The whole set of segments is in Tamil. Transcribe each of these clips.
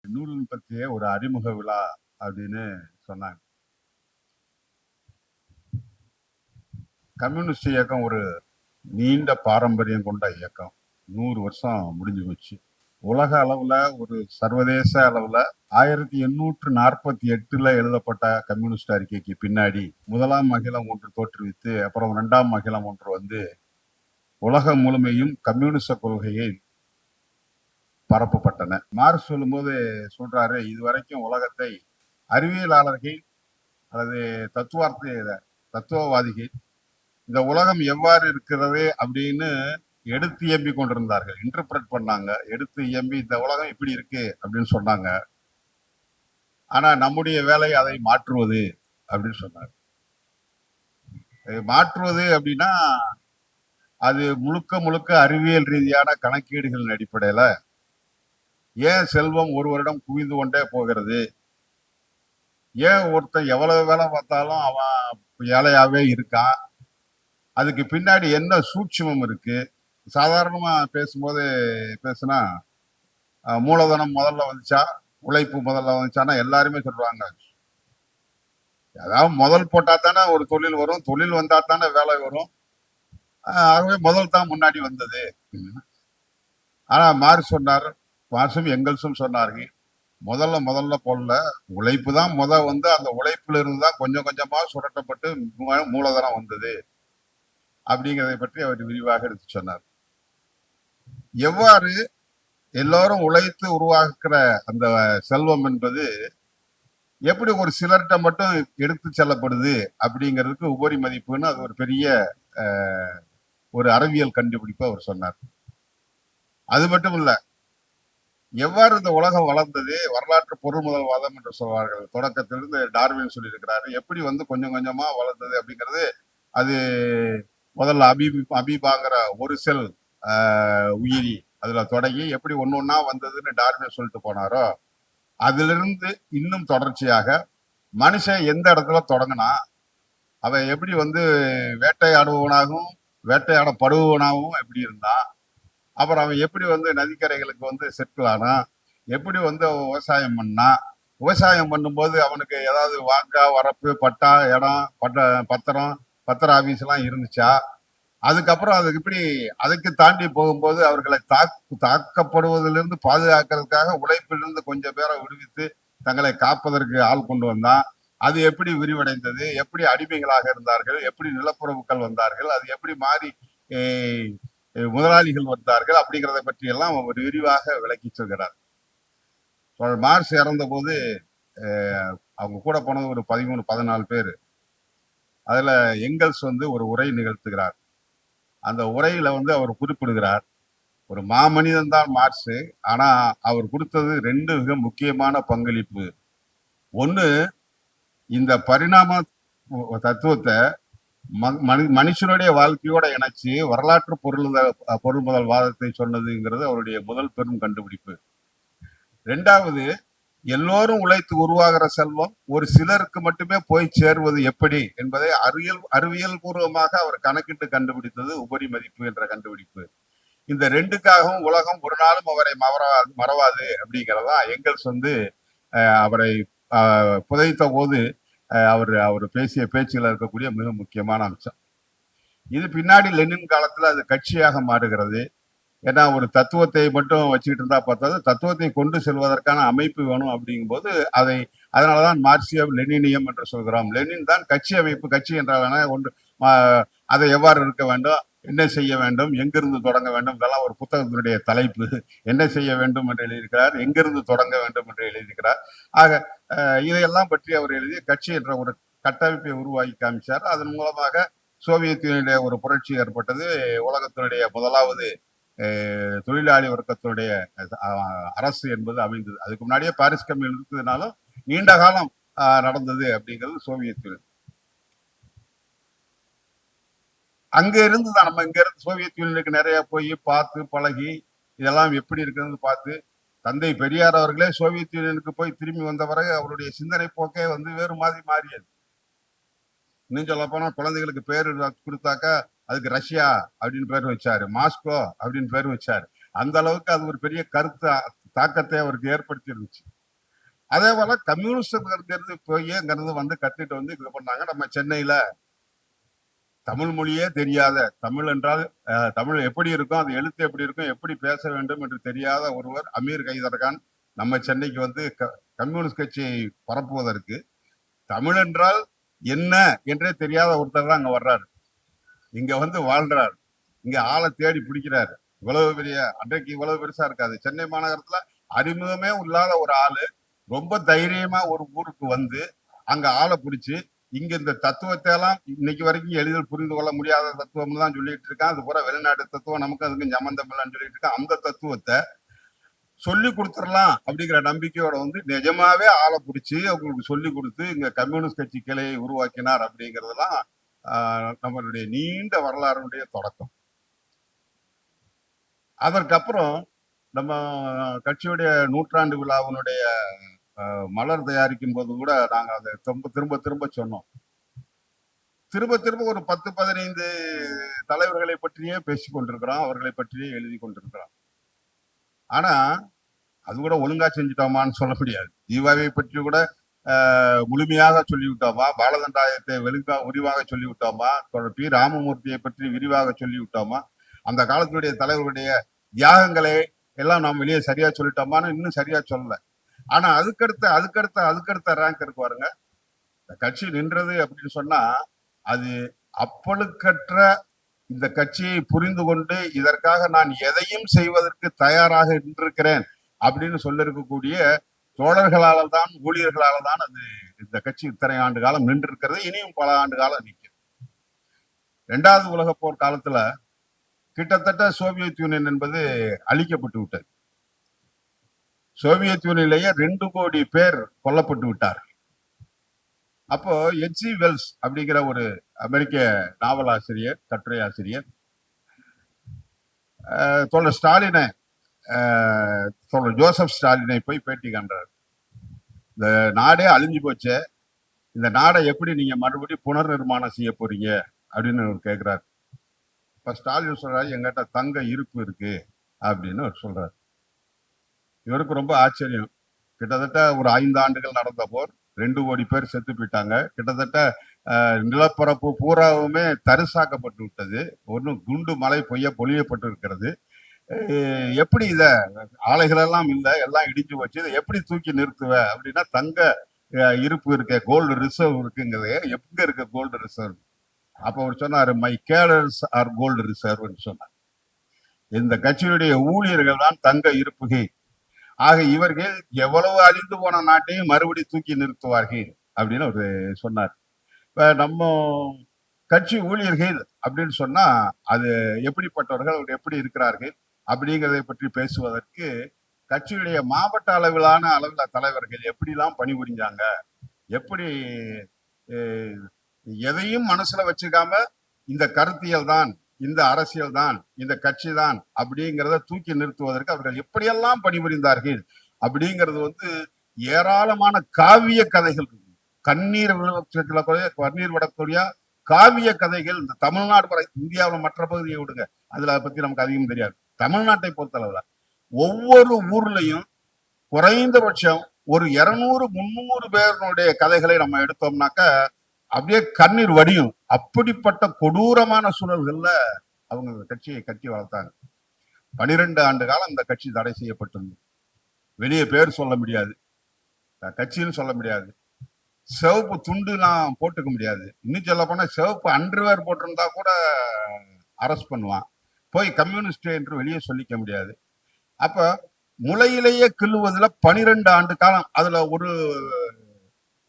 நூலன் பற்றிய ஒரு அறிமுக விழா அப்படின்னு சொன்னாங்க. கம்யூனிஸ்ட் இயக்கம் ஒரு நீண்ட பாரம்பரியம் கொண்ட இயக்கம். 100 வருஷம் முடிஞ்சு போச்சு. உலக அளவுல ஒரு சர்வதேச அளவுல 1848 எழுதப்பட்ட கம்யூனிஸ்ட் அறிக்கைக்கு பின்னாடி முதலாம் அகிலம் ஒன்று தோற்றுவித்து அப்புறம் 2ஆம் அகிலம் ஒன்று வந்து உலகம் முழுமையும் கம்யூனிச கொள்கையை பரப்பப்பட்டன. மார்க்ஸ் சொல்லும்போது சொல்றாரு, இதுவரைக்கும் உலகத்தை அறிவியலாளர்கள் அல்லது தத்துவவாதிகள் இந்த உலகம் எவ்வாறு இருக்கிறது அப்படின்னு எடுத்து இயம்பி கொண்டிருந்தார்கள். இன்டர்பிரட் பண்ணாங்க. எடுத்து இயம்பி இந்த உலகம் இப்படி இருக்கு அப்படின்னு சொன்னாங்க. ஆனா நம்முடைய வேலை அதை மாற்றுவது அப்படின்னு சொன்னார். மாற்றுவது அப்படின்னா அது முழுக்க முழுக்க அறிவியல் ரீதியான கணக்கீடுகளின் அடிப்படையில ஏன் செல்வம் ஒரு வருடம் குவிந்து கொண்டே போகிறது, ஏன் ஒருத்தன் எவ்வளவு வேலை பார்த்தாலும் அவன் ஏழையாவே இருக்கான், அதுக்கு பின்னாடி என்ன சூட்சுமம் இருக்கு. சாதாரணமா பேசுனா மூலதனம் முதல்ல வந்துச்சா, உழைப்பு முதல்ல வந்துச்சானா எல்லாருமே சொல்றாங்க. அதாவது முதல் போட்டா தானே ஒரு தொழில் வரும், தொழில் வந்தா தானே வேலை வரும். ஆகவே முதல் தான் முன்னாடி வந்தது. ஆனா மார்க்சும் எங்கெல்ஸும் சொன்னார்கள், முதல்ல போடல, உழைப்பு தான் வந்து அந்த உழைப்புல இருந்து தான் கொஞ்சம் கொஞ்சமா சுரட்டப்பட்டு மூலதனம் வந்தது அப்படிங்கிறதை பற்றி அவர் விரிவாக எடுத்து சொன்னார். எவ்வாறு எல்லாரும் உழைத்து உருவாக்குற அந்த செல்வம் என்பது எப்படி ஒரு சிலர்கிட்ட மட்டும் எடுத்து செல்லப்படுது அப்படிங்கிறதுக்கு உபரி மதிப்புன்னு அது ஒரு பெரிய ஒரு அறிவியல் கண்டுபிடிப்பு அவர் சொன்னார். அது மட்டும் இல்ல, எவ்வாறு இந்த உலகம் வளர்ந்தது, வரலாற்று பொருள் முதல்வாதம் என்று சொல்வார்கள். தொடக்கத்திலிருந்து டார்வின் சொல்லியிருக்கிறாரு. எப்படி வந்து கொஞ்சம் கொஞ்சமா வளர்ந்தது அப்படிங்கிறது, அது முதல்ல அபீபாங்கிற ஒரு செல் உயிரி அதுல தொடங்கி எப்படி ஒன்னொன்னா வந்ததுன்னு டார்வின் சொல்லிட்டு போனாரோ, அதிலிருந்து இன்னும் தொடர்ச்சியாக மனுஷன் எந்த இடத்துல தொடங்கினா, அவன் எப்படி வந்து வேட்டையாடுபவனாகவும் வேட்டையாடப்படுபவனாகவும் எப்படி இருந்தான், அப்புறம் அவன் எப்படி வந்து நதிக்கரைகளுக்கு வந்து செட்டில் ஆனான், எப்படி வந்து விவசாயம் பண்ணான், விவசாயம் பண்ணும்போது அவனுக்கு ஏதாவது வாங்கா வரப்பு பட்டா இடம் பத்திர ஆபீஸ் எல்லாம் இருந்துச்சா, அதுக்கப்புறம் அதுக்கு இப்படி அதுக்கு தாண்டி போகும்போது அவர்களை தாக்கப்படுவதிலிருந்து பாதுகாக்கிறதுக்காக உழைப்பிலிருந்து கொஞ்சம் பேரை விடுவித்து தங்களை காப்பதற்கு ஆள் கொண்டு வந்தான். அது எப்படி விரிவடைந்தது, எப்படி அடிமைகளாக இருந்தார்கள், எப்படி நிலப்புறவுகள் வந்தார்கள், அது எப்படி மாறி முதலாளிகள் வந்தார்கள் அப்படிங்கிறத பற்றி எல்லாம் அவர் விரிவாக விளக்கி சொல்கிறார். மார்க்ஸ் இறந்த போது அவங்க கூட போனது ஒரு 13-14 பேர். அதுல எங்கெல்ஸ் வந்து ஒரு உரை நிகழ்த்துகிறார். அந்த உரையில வந்து அவர் குறிப்பிடுகிறார், ஒரு மாமனிதன் தான் மார்க்ஸ், ஆனா அவர் கொடுத்தது 2 மிக முக்கியமான பங்களிப்பு. ஒண்ணு, இந்த பரிணாம தத்துவத்தை மனுஷனுடைய வாழ்க்கையோட இணைச்சு வரலாற்று பொருள் முதல் வாதத்தை சொன்னதுங்கிறது அவருடைய முதல் பெரும் கண்டுபிடிப்பு. 2வது, எல்லோரும் உழைத்து உருவாகிற செல்வம் ஒரு சிலருக்கு மட்டுமே போய் சேருவது எப்படி என்பதை அறிவியல் பூர்வமாக அவர் கணக்கிட்டு கண்டுபிடித்தது உபரி மதிப்பு என்ற கண்டுபிடிப்பு. இந்த 2க்காகவும் உலகம் ஒரு நாளும் அவரை மறவாது அப்படிங்கிறதா எங்கெல்ஸ் வந்து அவரை புதைத்த போது அவர் பேசிய பேச்சுல இருக்கக்கூடிய மிக முக்கியமான அம்சம். இது பின்னாடி லெனின் காலத்துல அது கட்சியாக மாறுகிறது. ஏன்னா ஒரு தத்துவத்தை மட்டும் வச்சுக்கிட்டு இருந்தா பார்த்தாது, தத்துவத்தை கொண்டு செல்வதற்கான அமைப்பு வேணும் அப்படிங்கும்போது அதனாலதான் மார்க்சியம் லெனினியம் என்று சொல்கிறோம். லெனின் தான் கட்சி அமைப்பு. கட்சி என்றால் ஒன்று, அதை எவ்வாறு இருக்க வேண்டும், என்ன செய்ய வேண்டும், எங்கிருந்து தொடங்க வேண்டும், இதெல்லாம் ஒரு புத்தகத்தினுடைய தலைப்பு. என்ன செய்ய வேண்டும் என்று எழுதியிருக்கிறார், எங்கிருந்து தொடங்க வேண்டும் என்று எழுதியிருக்கிறார். ஆக இதையெல்லாம் பற்றி அவர் எழுதி கட்சி என்ற ஒரு கட்டமைப்பை உருவாக்கி காமிச்சார். அதன் மூலமாக சோவியத் யூனியனுடைய ஒரு புரட்சி ஏற்பட்டது. உலகத்தினுடைய முதலாவது தொழிலாளி வர்க்கத்தினுடைய அரசு என்பது அமைந்தது. அதுக்கு முன்னாடியே பாரிஸ் கம்யூன் இருந்ததுனாலும் நீண்ட காலம் நடந்தது அப்படிங்கிறது சோவியத் யூனியன். அங்க இருந்துதான் நம்ம இங்க இருந்து சோவியத் யூனியனுக்கு நிறைய போய் பார்த்து பழகி இதெல்லாம் எப்படி இருக்குன்னு பார்த்து, தந்தை பெரியார் அவர்களே சோவியத் யூனியனுக்கு போய் திரும்பி வந்த பிறகு அவருடைய சிந்தனை போக்கே வந்து வேறு மாதிரி மாறியது. இன்னும் சொல்ல போனா குழந்தைகளுக்கு பேர் கொடுத்தாக்கா அதுக்கு ரஷ்யா அப்படின்னு பேர் வச்சாரு, மாஸ்கோ அப்படின்னு பேர் வச்சாரு. அந்த அளவுக்கு அது ஒரு பெரிய தாக்கத்தை அவருக்கு ஏற்படுத்தி இருந்துச்சு. அதே போல கம்யூனிஸ்ட் போய் வந்து கத்துட்டு வந்து இது பண்ணாங்க. நம்ம சென்னையில தமிழ் மொழியே தெரியாத, தமிழ் என்றால் தமிழ் எப்படி இருக்கும், அது எழுத்து எப்படி இருக்கும், எப்படி பேச வேண்டும் என்று தெரியாத ஒருவர் அமீர் கைதர்கான் நம்ம சென்னைக்கு வந்து கம்யூனிஸ்ட் கட்சியை பரப்புவதற்கு தமிழ் என்றால் என்ன என்றே தெரியாத ஒருத்தர் தான் அங்க வர்றாரு. இங்க வந்து வாழ்றாரு, இங்க ஆளை தேடி பிடிக்கிறாரு. இவ்வளவு பெரிய அன்றைக்கு இவ்வளவு பெருசா இருக்காது. சென்னை மாநகரத்துல அறிமுகமே இல்லாத ஒரு ஆளு ரொம்ப தைரியமா ஒரு ஊருக்கு வந்து அங்க ஆளை பிடிச்சு இங்க இந்த தத்துவத்தை எல்லாம் இன்னைக்கு வரைக்கும் எளிதில் புரிந்து கொள்ள முடியாத தத்துவம் தான் சொல்லிட்டு இருக்கான். அது பூரா வெளிநாட்டு தத்துவம், நமக்கு அதுக்கு சம்பந்தம் இல்லைன்னு சொல்லிட்டு இருக்கான். அந்த தத்துவத்தை சொல்லி கொடுத்துடலாம் அப்படிங்கிற நம்பிக்கையோட வந்து நிஜமாவே ஆளை பிடிச்சி அவங்களுக்கு சொல்லி கொடுத்து இங்க கம்யூனிஸ்ட் கட்சி கிளையை உருவாக்கினார் அப்படிங்கிறதெல்லாம் நம்மளுடைய நீண்ட வரலாறுடைய தொடக்கம். அதற்கப்புறம் நம்ம கட்சியுடைய நூற்றாண்டு விழாவினுடைய மலர் தயாரிக்கும் போது கூட நாங்க அதை திரும்ப திரும்ப சொன்னோம். திரும்ப திரும்ப ஒரு 10-15 தலைவர்களை பற்றியே பேசிக் கொண்டிருக்கிறோம், அவர்களை பற்றியே எழுதி கொண்டிருக்கிறோம். ஆனா அது கூட ஒழுங்கா செஞ்சுட்டோமான்னு சொல்ல முடியாது. தீபாவை பற்றி கூட முழுமையாக சொல்லிவிட்டோமா, பாலதண்டாயத்தை விரிவாக சொல்லிவிட்டோமா, பி ராமமூர்த்தியை பற்றி விரிவாக சொல்லிவிட்டோமா, அந்த காலத்துடைய தலைவர்களுடைய தியாகங்களை எல்லாம் நாம் வெளியே சரியா சொல்லிட்டோமான்னு இன்னும் சரியா சொல்லல. ஆனா அதுக்கடுத்த ரேங்க் இருக்கு பாருங்க. கட்சி நின்றது அப்படின்னு சொன்னா அது அப்பழுக்கற்ற இந்த கட்சியை புரிந்து கொண்டு இதற்காக நான் எதையும் செய்வதற்கு தயாராக நின்றிருக்கிறேன் அப்படின்னு சொல்லிருக்கக்கூடிய தோழர்களால தான், ஊழியர்களால தான் அது இந்த கட்சி இத்தனை ஆண்டு காலம் நின்று இருக்கிறது. இனியும் பல ஆண்டு காலம் நிற்கும். 2வது உலக போர் காலத்துல கிட்டத்தட்ட சோவியத் யூனியன் என்பது அழிக்கப்பட்டு விட்டது. சோவியத் யூனியனிலேயே 2 கோடி பேர் கொல்லப்பட்டு விட்டார்கள். அப்போ H.G. வெல்ஸ் அப்படிங்கிற ஒரு அமெரிக்க நாவலாசிரியர், கட்டுரை ஆசிரியர் தோழர் ஸ்டாலினை தோழர் ஜோசப் ஸ்டாலினை போய் பேட்டி காண்றாரு. இந்த நாடே அழிஞ்சு போச்சு, இந்த நாடை எப்படி நீங்க மறுபடியும் புனர் நிர்மாணம் செய்ய போறீங்க அப்படின்னு கேட்கிறாரு. இப்ப ஸ்டாலின் சொல்றாரு, எங்கிட்ட தங்க இருப்பு இருக்கு அப்படின்னு சொல்றாரு. இவருக்கு ரொம்ப ஆச்சரியம். கிட்டத்தட்ட ஒரு 5 ஆண்டுகள் நடந்த போர், 2 கோடி பேர் செத்து போயிட்டாங்க. கிட்டத்தட்ட நிலப்பரப்பு பூராவுமே தரிசாக்கப்பட்டு விட்டது. ஒன்றும் குண்டு மழை பொழியப்பட்டு இருக்கிறது. எப்படி இத ஆலைகள் எல்லாம் இல்ல, எல்லாம் இடிஞ்சு போச்சு, இதை எப்படி தூக்கி நிறுத்துவ அப்படின்னா, தங்க இருப்பு இருக்க, கோல்டு ரிசர்வ் இருக்குங்கிறது. எங்க இருக்க கோல்டு ரிசர்வ்? அப்ப அவர் சொன்னாரு, மை கேடர்ஸ் ஆர் கோல்டு ரிசர்வ்னு சொன்னார். இந்த கட்சியுடைய ஊழியர்கள் தான் தங்க இருப்புகை. ஆக இவர்கள் எவ்வளவு அழிந்து போன நாட்டையும் மறுபடி தூக்கி நிறுத்துவார்கள் அப்படின்னு அவர் சொன்னார். இப்ப நம்ம கட்சி ஊழியர்கள் அப்படின்னு சொன்னா அது எப்படிப்பட்டவர்கள், அவர் எப்படி இருக்கிறார்கள் அப்படிங்கிறதை பற்றி பேசுவதற்கு கட்சியுடைய மாவட்ட அளவிலான தலைவர்கள் எப்படிலாம் பணிபுரிஞ்சாங்க, எப்படி எதையும் மனசுல வச்சுக்காம இந்த கருத்தியல் தான், இந்த அரசியல் தான், இந்த கட்சி தான் அப்படிங்கிறத தூக்கி நிறுத்துவதற்கு அவர்கள் எப்படியெல்லாம் பணிபுரிந்தார்கள் அப்படிங்கிறது வந்து ஏராளமான காவிய கதைகள், கண்ணீர் விடக்கூடிய காவிய கதைகள் இந்த தமிழ்நாடு வரை, இந்தியாவில் மற்ற பகுதியை விடுங்க, அதுல பத்தி நமக்கு அதிகம் தெரியாது. தமிழ்நாட்டை பொறுத்தளவுல ஒவ்வொரு ஊர்லயும் குறைந்தபட்சம் ஒரு 200-300 பேருடைய கதைகளை நம்ம எடுத்தோம்னாக்க அப்படியே கண்ணீர் வடியும். அப்படிப்பட்ட கொடூரமான சூழல்கள்ல அவங்க கட்சியை கட்டி வளர்த்தாங்க. 12 ஆண்டு காலம் இந்த கட்சி தடை செய்யப்பட்டிருந்தது. வெளியே பேர் சொல்ல முடியாது, கட்சின்னு சொல்ல முடியாது, சிவப்பு துண்டு நான் போட்டுக்க முடியாது, இன்னும் சொல்ல போனா சிவப்பு அண்டர்வேர் போட்டிருந்தா கூட அரெஸ்ட் பண்ணுவான், போய் கம்யூனிஸ்ட் என்று வெளியே சொல்லிக்க முடியாது. அப்ப முளையிலேயே கிள்ளுவதுல 12 ஆண்டு காலம், அதுல ஒரு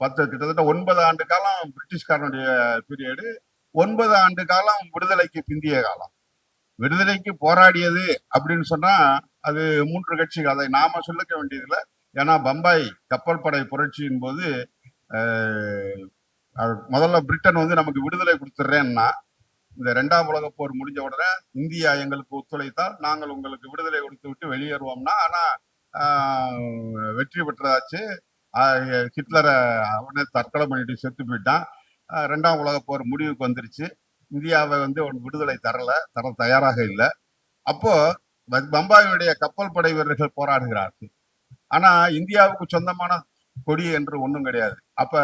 கிட்டத்தட்ட 9 ஆண்டு காலம் பிரிட்டிஷ்காரனுடைய பீரியடு, 9 ஆண்டு காலம் விடுதலைக்கு பிந்திய காலம். விடுதலைக்கு போராடியது அப்படின்னு சொன்னா அது 3 கட்சிகள், அதை நாம சொல்லிக்க வேண்டியதில்லை. ஏன்னா பம்பாய் கப்பல் படை புரட்சியின் போது முதல்ல பிரிட்டன் வந்து நமக்கு விடுதலை கொடுத்துட்றேன்னா, இந்த 2ஆம் உலக போர் முடிஞ்ச உடனே இந்தியா எங்களுக்கு ஒத்துழைத்தால் நாங்கள் உங்களுக்கு விடுதலை கொடுத்து விட்டு வெளியேறுவோம்னா, ஆனா வெற்றி பெற்றதாச்சு. ஹிட்லரை அவனே தற்கொலை பண்ணிட்டு செத்து போயிட்டான். 2ஆம் உலக போர் முடிவுக்கு வந்துருச்சு. இந்தியாவை வந்து விடுதலை தர தயாராக இல்லை. அப்போ பம்பாயுடைய கப்பல் படை வீரர்கள் போராடுகிறார்கள். ஆனா இந்தியாவுக்கு சொந்தமான கொடி என்று ஒண்ணும் கிடையாது. அப்ப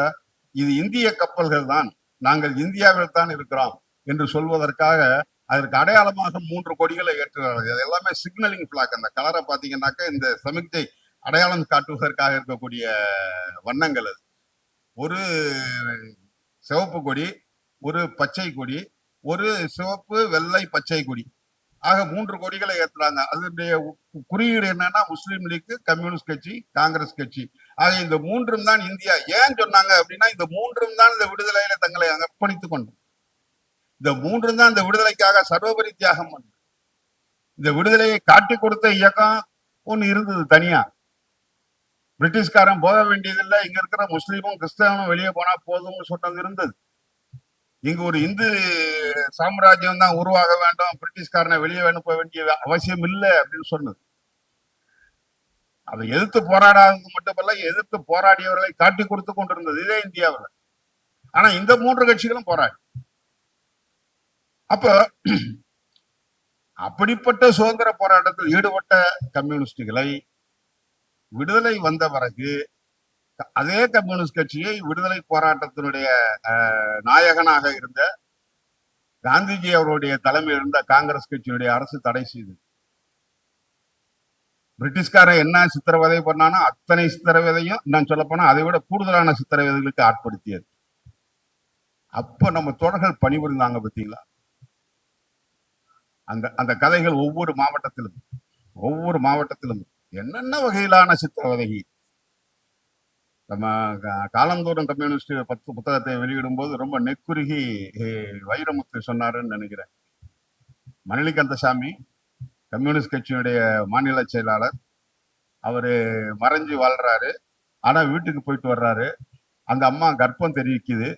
இது இந்திய கப்பல்கள் தான், நாங்கள் இந்தியாவில் தான் இருக்கிறோம் என்று சொல்வதற்காக அதற்கு அடையாளமாக 3 கொடிகளை ஏற்றுகிறார்கள். அது எல்லாமே சிக்னலிங் பிளாக். அந்த கலரை பாத்தீங்கன்னாக்க இந்த சமிக்ஞை அடையாளம் காட்டுவதற்காக இருக்கக்கூடிய வண்ணங்கள் அது. ஒரு சிவப்பு கொடி, ஒரு பச்சை கொடி, ஒரு சிவப்பு வெள்ளை பச்சை கொடி ஆக 3 கொடிகளை ஏற்றுறாங்க. அதனுடைய குறியீடு என்னன்னா முஸ்லீம் லீக், கம்யூனிஸ்ட் கட்சி, காங்கிரஸ் கட்சி. ஆக இந்த 3ம் தான் இந்தியா. ஏன் சொன்னாங்க அப்படின்னா இந்த 3ம் தான் இந்த விடுதலையில தங்களை அர்ப்பணித்துக் கொண்டு, இந்த 3ம் தான் இந்த விடுதலைக்காக சர்வபரி தியாகம் பண்ணு. இந்த விடுதலையை காட்டி கொடுத்த இயக்கம் ஒண்ணு இருந்தது தனியா. பிரிட்டிஷ்காரன் போக வேண்டியதில்லை, இங்க இருக்கிற முஸ்லீமும் கிறிஸ்தவனும் வெளியே போனா போதும்னு சொன்னது இருந்தது. இங்கு ஒரு இந்து சாம்ராஜ்யம் தான் உருவாக வேண்டும், பிரிட்டிஷ்காரனை வெளியே அனுப்ப வேண்டிய அவசியம் இல்லை அப்படின்னு சொன்னது. அதை எதிர்த்து போராடாதது மட்டுமல்ல, எதிர்த்து போராடியவர்களை காட்டி கொடுத்து கொண்டிருந்தது இதே இந்தியாவில். ஆனா இந்த 3 கட்சிகளும் போராடி. அப்ப அப்படிப்பட்ட சுதந்திர போராட்டத்தில் ஈடுபட்ட கம்யூனிஸ்டுகளை விடுதலை வந்த பிறகு அதே கம்யூனிஸ்ட் கட்சியை விடுதலை போராட்டத்தினுடைய நாயகனாக இருந்த காந்திஜி அவருடைய தலைமையில் இருந்த காங்கிரஸ் கட்சியினுடைய அரசு தடை செய்தது. பிரிட்டிஷ்காரன் என்ன சித்திரவதை பண்ணானோ அத்தனை சித்திரவதையும் நான் சொல்ல போனா அதை விட கூடுதலான சித்திரவதைகளுக்கு ஆட்படுத்தியது. அப்ப நம்ம தோழர்கள் பணிபுரிந்தாங்க பார்த்தீங்களா? அந்த கதைகள் ஒவ்வொரு மாவட்டத்திலும் என்னென்ன வகையிலான சித்திரவதை. நம்ம காலந்தோறும் கம்யூனிஸ்ட் 10 புத்தகத்தை வெளியிடும் போது ரொம்ப நெக்குருகி வைரமுத்து சொன்னாருன்னு நினைக்கிறேன். மணலி கந்தசாமி கம்யூனிஸ்ட் கட்சியினுடைய மாநில செயலாளர், அவரு மறைஞ்சு வாழ்றாரு. ஆனா வீட்டுக்கு போயிட்டு வர்றாரு. அந்த அம்மா கர்ப்பம் தெரிவிக்குது.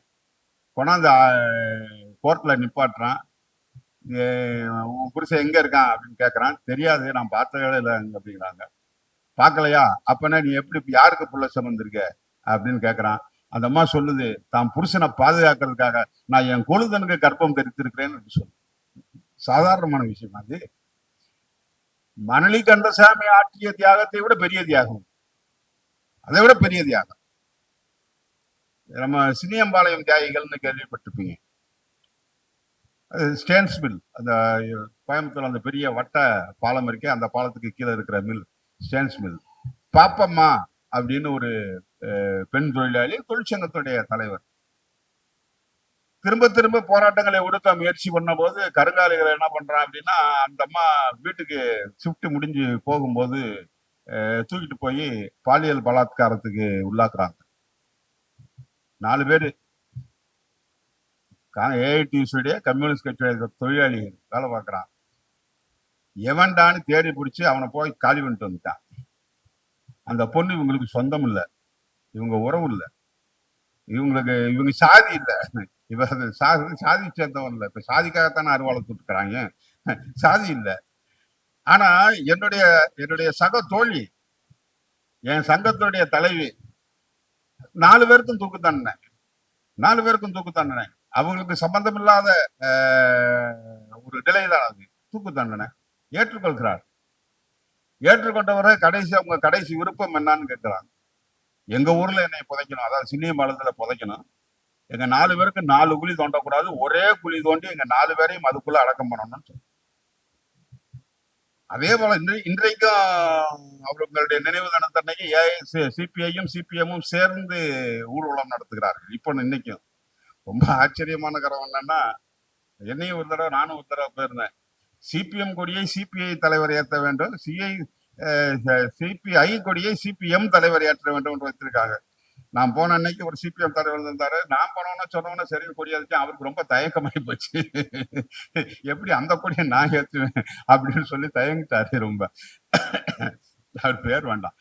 கொண்டாந்து கோர்ட்ல நிப்பாட்டுறான். உன் புருஷன் எங்க இருக்கான் அப்படின்னு கேட்கறான். தெரியாது, நான் பார்த்ததே இல்லை அப்படிங்கிறாங்க. பார்க்கலையா? அப்பனா நீ எப்படி யாருக்கு புள்ள சுமந்திருக்க அப்படின்னு கேட்கறான். அந்த அம்மா சொல்லுது, தான் புருஷனை பாதுகாக்கிறதுக்காக நான் என் கொழுதனுக்கு கர்ப்பம் தெரிவித்திருக்கிறேன்னு சொல்லு. சாதாரணமான விஷயம் அது. மணலி கந்தசாமி ஆற்றிய தியாகத்தை விட பெரிய தியாகம், அதை விட பெரிய தியாகம். நம்ம சினியம்பாளையம் தியாகிகள்னு கேள்விப்பட்டிருப்பீங்க. ஸ்டேன்ஸ் மில், அந்த கோயம்புத்தூர் அந்த பெரிய வட்ட பாலம் இருக்கே, அந்த பாலத்துக்கு கீழே இருக்கிற மில் ஸ்டேன்ஸ் மில். பாப்பம்மா அப்படின்னு ஒரு பெண் தொழிலாளி, தொழிற்சங்கத்துடைய தலைவர். திரும்ப திரும்ப போராட்டங்களை ஒடுக்க முயற்சி பண்ண போது கருங்காலிகளை என்ன பண்றான் அப்படின்னா, அந்த அம்மா வீட்டுக்கு ஷிஃப்ட் முடிஞ்சு போகும்போது தூக்கிட்டு போய் பாலியல் பலாத்காரத்துக்கு உள்ளாக்குறாங்க. 4 பேரு ஏஐடியுடைய கம்யூனிஸ்ட் கட்சியுடைய தொழிலாளிகள் வேலை பார்க்கறான். எவன்டான்னு தேடி பிடிச்சி அவனை போய் காலி பண்ணிட்டு வந்துட்டான். அந்த பொண்ணு இவங்களுக்கு சொந்தம் இல்லை, இவங்க உறவு இல்லை, இவங்க சாதி இல்லை, இவ சாதி சேர்ந்தவன் இல்லை. இப்ப சாதிக்காகத்தானே அருவாளத்துட்டு இருக்கிறாங்க, சாதி இல்லை. ஆனா என்னுடைய சக தோழி, என் சங்கத்தினுடைய தலைவி, 4 பேருக்கும் தூக்கு தண்டனை, 4 பேருக்கும் தூக்கு தண்டனை. அவங்களுக்கு சம்பந்தம் இல்லாத ஒரு நிலைதான் அது. தூக்கு தண்டனை ஏற்றுக்கொள்கிறார். ஏற்றுக்கொண்டவரை அவங்க கடைசி விருப்பம் என்னன்னு கேட்கிறாங்க. எங்க ஊர்ல என்னை புதைக்கணும், அதாவது சின்னியம்பாளையத்துல புதைக்கணும். எங்க 4 பேருக்கு 4 குழி தோண்டக்கூடாது, ஒரே குழி தோண்டி எங்க 4 பேரையும் அதுக்குள்ள அடக்கம் பண்ணணும்னு சொல்லி. அதே போல இன்றைக்கும் அவர்களுடைய நினைவு தினத்தன்னைக்கு சிபிஐயும் சிபிஎம்மும் சேர்ந்து ஊர்வலம் நடத்துகிறார்கள். இப்போ இன்னைக்கும் ரொம்ப ஆச்சரியமான கரம் என்னன்னா, என்னையும் ஒரு தடவை நானும் ஒரு தடவை போயிருந்தேன். சிபிஎம் கொடியை சிபிஐ தலைவர் ஏற்ற வேண்டும், சிபிஐ கொடியை சிபிஎம் தலைவர் ஏற்ற வேண்டும் என்று வைத்திருக்காங்க. நான் போன அன்னைக்கு ஒரு சிபிஎம் தலைவர் இருந்தாரு. நான் போனோம்னா சொன்னோம்னா சரி கொடி ஏற்றிச்சேன். அவருக்கு ரொம்ப தயக்கமாயி போச்சு. எப்படி அந்த கொடியை நான் ஏற்றுவேன் அப்படின்னு சொல்லி தயங்கிட்டாரு ரொம்ப. அவர் பேர் வேண்டாம்.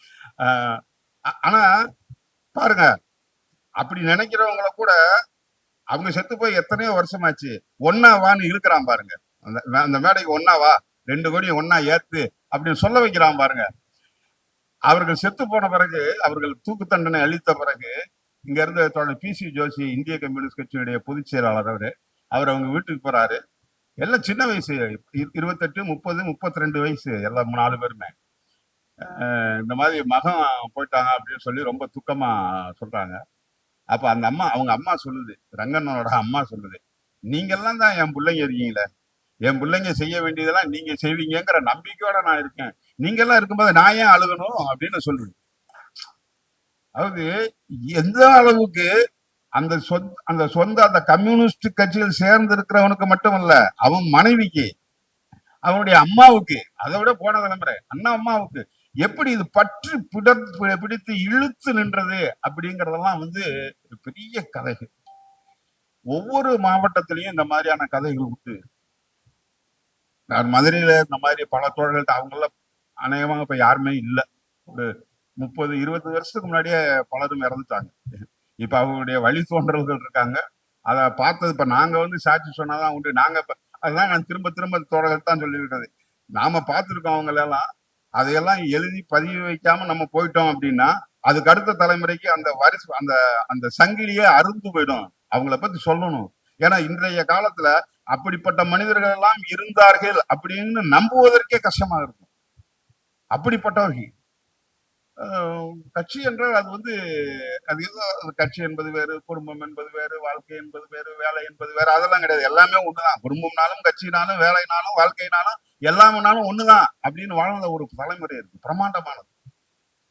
ஆனா பாருங்க, அப்படி நினைக்கிறவங்களை கூட அவங்க செத்து போய் எத்தனையோ வருஷமாச்சு, ஒன்னா வான்னு இழுக்கிறான் பாருங்க. அந்த மேடைக்கு ஒன்னா வா, 2 கோடி ஒன்னா ஏத்து அப்படின்னு சொல்ல வைக்கிறான் பாருங்க. அவர்கள் செத்து போன பிறகு, அவர்கள் தூக்கு தண்டனை அளித்த பிறகு, இங்க இருந்த தோழர் பிசி ஜோஷி, இந்திய கம்யூனிஸ்ட் கட்சியினுடைய பொதுச் செயலாளர், அவர் அவங்க வீட்டுக்கு போறாரு. எல்லாம் சின்ன வயசு, 28, 30, 32 வயசு, எல்லாம் 4 பேருமே. இந்த மாதிரி மகன் போயிட்டாங்க அப்படின்னு சொல்லி ரொம்ப துக்கமா சொல்றாங்க. அப்ப அந்த அம்மா, அவங்க அம்மா சொல்லுது, ரங்கண்ணனோட அம்மா சொல்லுது, நீங்க எல்லாம் தான் என் பிள்ளைங்க இருக்கீங்களே, என் பிள்ளைங்க செய்ய வேண்டியதெல்லாம் நீங்க செய்வீங்கிற நம்பிக்கையோட நான் இருக்கேன். நீங்க எல்லாம் இருக்கும்போது நான் ஏன் அழுகணும் அப்படின்னு சொல்லுது. அதாவது எந்த அளவுக்கு அந்த கம்யூனிஸ்ட் கட்சியில் சேர்ந்து இருக்கிறவனுக்கு மட்டுமல்ல, அவன் மனைவிக்கு, அவனுடைய அம்மாவுக்கு, அதை விட போன தலைமுறை அண்ணா அம்மாவுக்கு எப்படி இது பற்றி பிடித்து இழுத்து நின்றது அப்படிங்கறதெல்லாம் வந்து பெரிய கதைகள். ஒவ்வொரு மாவட்டத்திலையும் இந்த மாதிரியான கதைகள் உண்டு. நான் மதுரையில இந்த மாதிரி பல தோழர்கள், அவங்கள அநேகமாக இப்ப யாருமே இல்லை. ஒரு 30-20 வருஷத்துக்கு முன்னாடியே பலரும் இறந்துட்டாங்க. இப்ப அவங்களுடைய வழி தோன்றல்கள் இருக்காங்க. அதை பார்த்தது இப்ப நாங்க வந்து சாட்சி சொன்னாதான் உண்டு. நாங்க அதுதான் நான் திரும்ப திரும்ப தோழர்கள் தான் சொல்லியிருக்கிறது. நாம பார்த்திருக்கோம் அவங்களெல்லாம். அதையெல்லாம் எழுதி பதிவு வைக்காம நம்ம போயிட்டோம் அப்படின்னா அதுக்கு அடுத்த தலைமுறைக்கு அந்த அந்த அந்த சங்கிலியே அறுந்து போயிடும். அவங்கள பத்தி சொல்லணும். ஏன்னா இன்றைய காலத்துல அப்படிப்பட்ட மனிதர்கள் எல்லாம் இருந்தார்கள் அப்படின்னு நம்புவதற்கே கஷ்டமா இருக்கும். அப்படிப்பட்டவர்கள் கட்சி என்றால் அது வந்து அது ஏதோ கட்சி என்பது வேறு, குடும்பம் என்பது வேறு, வாழ்க்கை என்பது வேறு, வேலை என்பது வேறு, அதெல்லாம் கிடையாது. எல்லாமே ஒண்ணுதான். குடும்பம்னாலும், கட்சினாலும், வேலைனாலும், வாழ்க்கைனாலும், எல்லாம்னாலும் ஒண்ணுதான் அப்படின்னு வாழ்ந்த ஒரு தலைமுறை இருக்கு, பிரமாண்டமானது.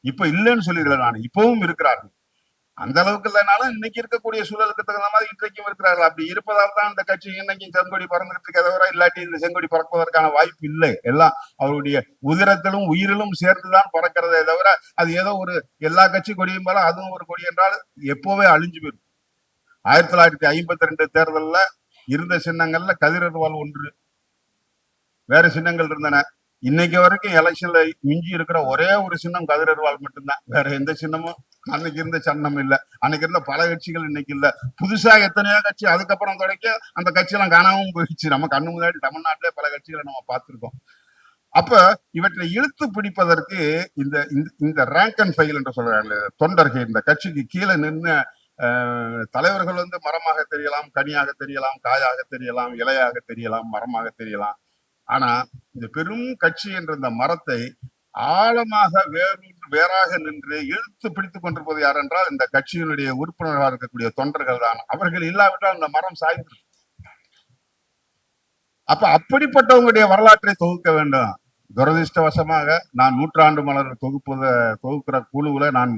இப்ப இல்லைன்னு சொல்லிடல நான், இப்பவும் இருக்கிறார்கள். அந்த அளவுக்கு இல்லைனாலும் இன்னைக்கு இருக்கக்கூடிய சூழலுக்கு தகுந்த மாதிரி இன்றைக்கும் இருக்கிறார்கள். அப்படி இருப்பதால் தான் இந்த கட்சி இன்னைக்கு செங்கொடி பறந்துட்டு இருக்க தவிர, இல்லாட்டி இந்த செங்கொடி பறக்குவதற்கான வாய்ப்பு இல்லை. எல்லாம் அவருடைய உதிரத்திலும் உயிரிலும் சேர்ந்துதான் பறக்கிறதே தவிர, அது ஏதோ ஒரு எல்லா கட்சி கொடியும் போல அதுவும் ஒரு கொடி என்றால் எப்போவே அழிஞ்சு போயிடும். 1952 தேர்தல்ல இருந்த சின்னங்கள்ல கதிரர்வால் ஒன்று, வேற சின்னங்கள் இருந்தன. இன்னைக்கு வரைக்கும் எலெக்ஷன்ல மிஞ்சி இருக்கிற ஒரே ஒரு சின்னம் கதிரர்வால் மட்டும்தான். வேற எந்த சின்னமும் அன்னைக்கு இருந்த சின்னம் இல்ல. அன்னைக்கு இருந்த பல கட்சிகள் இன்னைக்கு இல்ல. புதுசா எத்தனையோ கட்சி அதுக்கப்புறம் தொடக்க அந்த கட்சியெல்லாம் காணாமல் போயிடுச்சு. நம்ம கண்ணு முன்னாடி தமிழ்நாட்டிலே பல கட்சிகளை நம்ம பார்த்திருக்கோம். அப்ப இவற்றை இழுத்து பிடிப்பதற்கு இந்த இந்த ரேங்க் அண்ட் ஃபைல் என்று சொல்றாங்க தொண்டர்கள், இந்த கட்சிக்கு கீழே நின்று தலைவர்கள் வந்து மரமாக தெரியலாம், கனியாக தெரியலாம், காயாக தெரியலாம், இலையாக தெரியலாம், மரமாக தெரியலாம். ஆனா இந்த பெரும் கட்சி என்ற இந்த மரத்தை ஆழமாக வேறாக நின்று இழுத்து பிடித்துக் கொண்டிருப்பது யார் என்றால் இந்த கட்சியினுடைய உறுப்பினர்களாக இருக்கக்கூடிய தொண்டர்கள் தான். அவர்கள் இல்லாவிட்டால் இந்த மரம் சாய்ந்து. அப்ப அப்படிப்பட்டவங்களுடைய வரலாற்றை தொகுக்க வேண்டும். துரதிருஷ்டவசமாக நான் 100 மலர் தொகுக்கிற குழுவுல நான்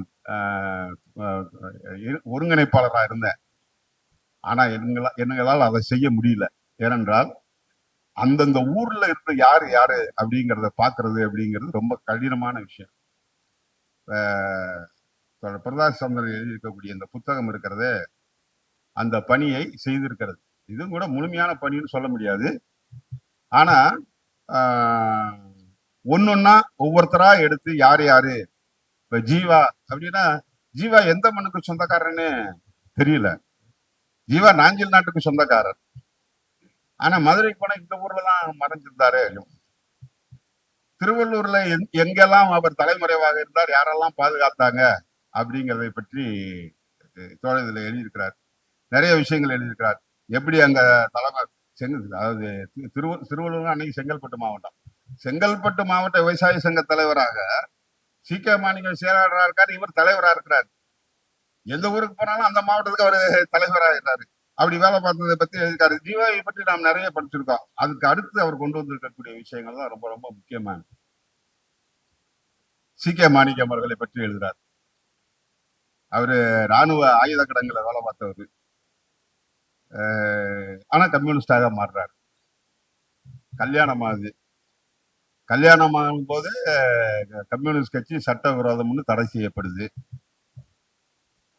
ஒருங்கிணைப்பாளராக இருந்தேன். ஆனா எங்களால் அதை செய்ய முடியல. ஏனென்றால் அந்தந்த ஊர்ல இருந்து யாரு யாரு அப்படிங்கிறத பாக்குறது அப்படிங்கிறது ரொம்ப கடினமான விஷயம். பிரதாஸ் சந்திரன் எழுதியிருக்கக்கூடிய இந்த புத்தகம் இருக்கிறது அந்த பணியை செய்திருக்கிறது. இதுவும் கூட முழுமையான பணின்னு சொல்ல முடியாது. ஆனா ஒன்னொன்னா ஒவ்வொருத்தரா எடுத்து யாரு யாரு, இப்ப ஜீவா அப்படின்னா ஜீவா எந்த மண்ணுக்கு சொந்தக்காரன்னு தெரியல. ஜீவா நாஞ்சில் நாட்டுக்கு சொந்தக்காரர். ஆனா மதுரைக்கு போன இந்த ஊர்லதான் மறைஞ்சிருந்தாரு. திருவள்ளூர்ல எங்கெல்லாம் அவர் தலைமறைவாக இருந்தார், யாரெல்லாம் பாதுகாத்தாங்க அப்படிங்கிறதை பற்றி தோழத்தில் எழுதியிருக்கிறார். நிறைய விஷயங்கள் எழுதியிருக்கிறார். எப்படி அங்க தலைமை அதாவது திருவள்ளூர் அன்னைக்கு செங்கல்பட்டு மாவட்டம். செங்கல்பட்டு மாவட்ட விவசாய சங்க தலைவராக சி.கே. மாணிக்கம் செயலாளராக இருக்காரு, இவர் தலைவராக இருக்கிறார். எந்த ஊருக்கு போனாலும் அந்த மாவட்டத்துக்கு அவர் தலைவராக இருந்தாரு. அப்படி வேலை பார்த்ததை பத்தி எழுதியிருக்காரு. ஜீவாவை பற்றி நாம் நிறைய படிச்சிருக்கோம். அதுக்கு அடுத்து அவர் கொண்டு வந்திருக்கக்கூடிய விஷயங்கள் தான் ரொம்ப ரொம்ப முக்கியமான. சி.கே. மாணிக்கம் அவர்களை பற்றி எழுதுறார். அவரு ராணுவ ஆயுத கடங்களை வேலை பார்த்தவர். ஆனா கம்யூனிஸ்டாக மாறுறாரு. கல்யாணம் ஆகுது. கல்யாணம் ஆகும் போது கம்யூனிஸ்ட் கட்சி சட்டவிரோதம்னு தடை செய்யப்படுது.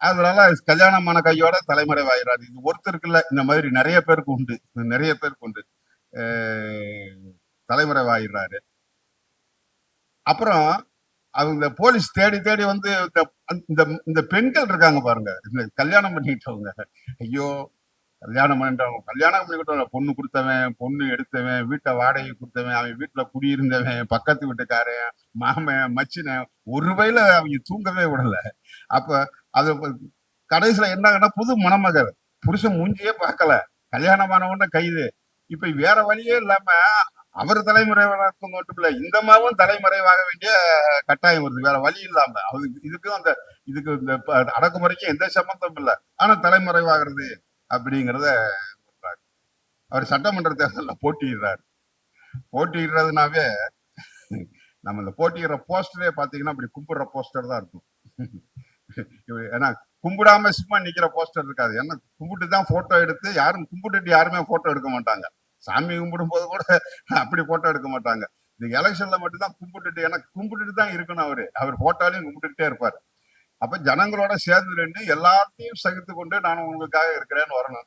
அதனால கல்யாணமான கையோட தலைமறைவாயிறாரு. இது ஒருத்தருக்கு இல்ல, இந்த மாதிரி நிறைய பேருக்கு உண்டு. நிறைய பேருக்கு உண்டு. தலைமறைவாயிடுறாரு. அப்புறம் அவங்க போலீஸ் தேடி தேடி வந்து இந்த பெண்கள் இருக்காங்க பாருங்க, இந்த கல்யாணம் பண்ணிக்கிட்டவங்க, ஐயோ கல்யாணம் பண்ணிட்டவங்க, கல்யாணம் பண்ணிக்கிட்டவங்க, பொண்ணு கொடுத்தவன், பொண்ணு எடுத்தவன், வீட்டை வாடகை கொடுத்தவன், அவன் வீட்டுல குடியிருந்தவன், பக்கத்து வீட்டுக்காரன், மாமன், மச்சினன், ஒரு வயல அவங்க தூங்கவே விடல. அப்ப அது கடைசியில என்ன, புது மணமகள், புருஷன் மூஞ்சியே பார்க்கல, கல்யாணமானவன கைது. இப்ப வேற வழியே இல்லாம அவர் தலைமறைவாக்கும் மட்டும் இல்ல, இந்த மாவும் தலைமறைவாக வேண்டிய கட்டாயம் வருது. வேற வழி இல்லாம இதுக்கும் இதுக்கு இந்த அடக்குமுறைக்கும் எந்த சம்பந்தம் இல்லை. ஆனா தலைமறைவாகிறது அப்படிங்கிறத சொல்றாரு. அவர் சட்டமன்ற தேர்தலில் போட்டியிடுறாரு. போட்டியிடுறதுனாவே நம்ம இந்த போட்டியிடுற போஸ்டரே பாத்தீங்கன்னா அப்படி கும்பிடுற போஸ்டர் தான் இருக்கும். ஏன்னா கும்பிடாம சும்மா நிக்கிற போஸ்டர் இருக்காது. ஏன்னா கும்பிட்டு தான் போட்டோ எடுத்து, யாரும் கும்பிட்டுட்டு யாருமே போட்டோ எடுக்க மாட்டாங்க. சாமி கும்பிடும் போது கூட அப்படி போட்டோ எடுக்க மாட்டாங்க. இந்த எலெக்ஷன்ல மட்டும்தான் கும்பிட்டுட்டு, ஏன்னா கும்பிட்டுட்டு தான் இருக்கணும். அவர் போட்டோலையும் கும்பிட்டுட்டே இருப்பாரு. அப்ப ஜனங்களோட சேர்ந்து நின்று எல்லாத்தையும் சகித்து கொண்டு நான் உங்களுக்காக இருக்கிறேன்னு வரணும்.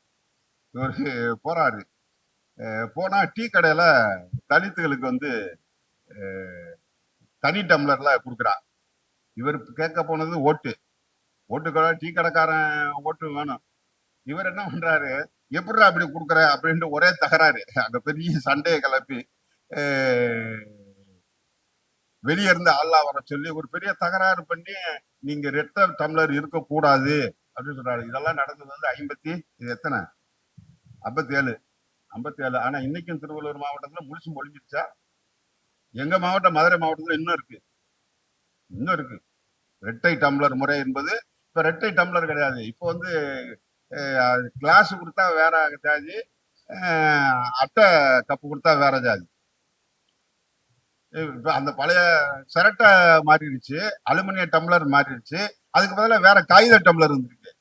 இவரு போறாரு. போனா டீ கடையில தலித்துகளுக்கு வந்து தனி டம்ளர்ல கொடுக்குறா. இவர் கேட்க போனது ஓட்டு. ஓட்டுக்கடை டீ கடைக்காரன் ஓட்டு வேணும். இவர் என்ன பண்றாரு, எப்படி அப்படி கொடுக்குற அப்படின்ட்டு ஒரே தகராறு. அங்க பெரிய சண்டையை கிளப்பி வெளியே இருந்து ஆள்லா வர சொல்லி ஒரு பெரிய தகராறு பண்ணி, நீங்க ரெட்ட டம்ளர் இருக்கக்கூடாது அப்படின்னு சொல்றாரு. இதெல்லாம் நடந்தது வந்து இது எத்தனை 57. ஆனா இன்னைக்கும் திருவள்ளூர் மாவட்டத்துல முழுசு ஒழிஞ்சிருச்சா? எங்க மாவட்டம் மதுரை மாவட்டத்துல இன்னும் இருக்கு ரெட்டை டம்ளர் முறை என்பது. இப்ப ரெட்டை டம்ளர் கிடையாது. இப்போ வந்து கிளாஸ் கொடுத்தா வேற ஜாதி, அட்டை கப்பு கொடுத்தா வேற ஜாதி. இப்ப அந்த பழைய சிரட்டை மாறிடுச்சு, அலுமினிய டம்ளர் மாறிடுச்சு. அதுக்கு பதிலாக வேற காகித டம்ளர் இருந்திருக்கு.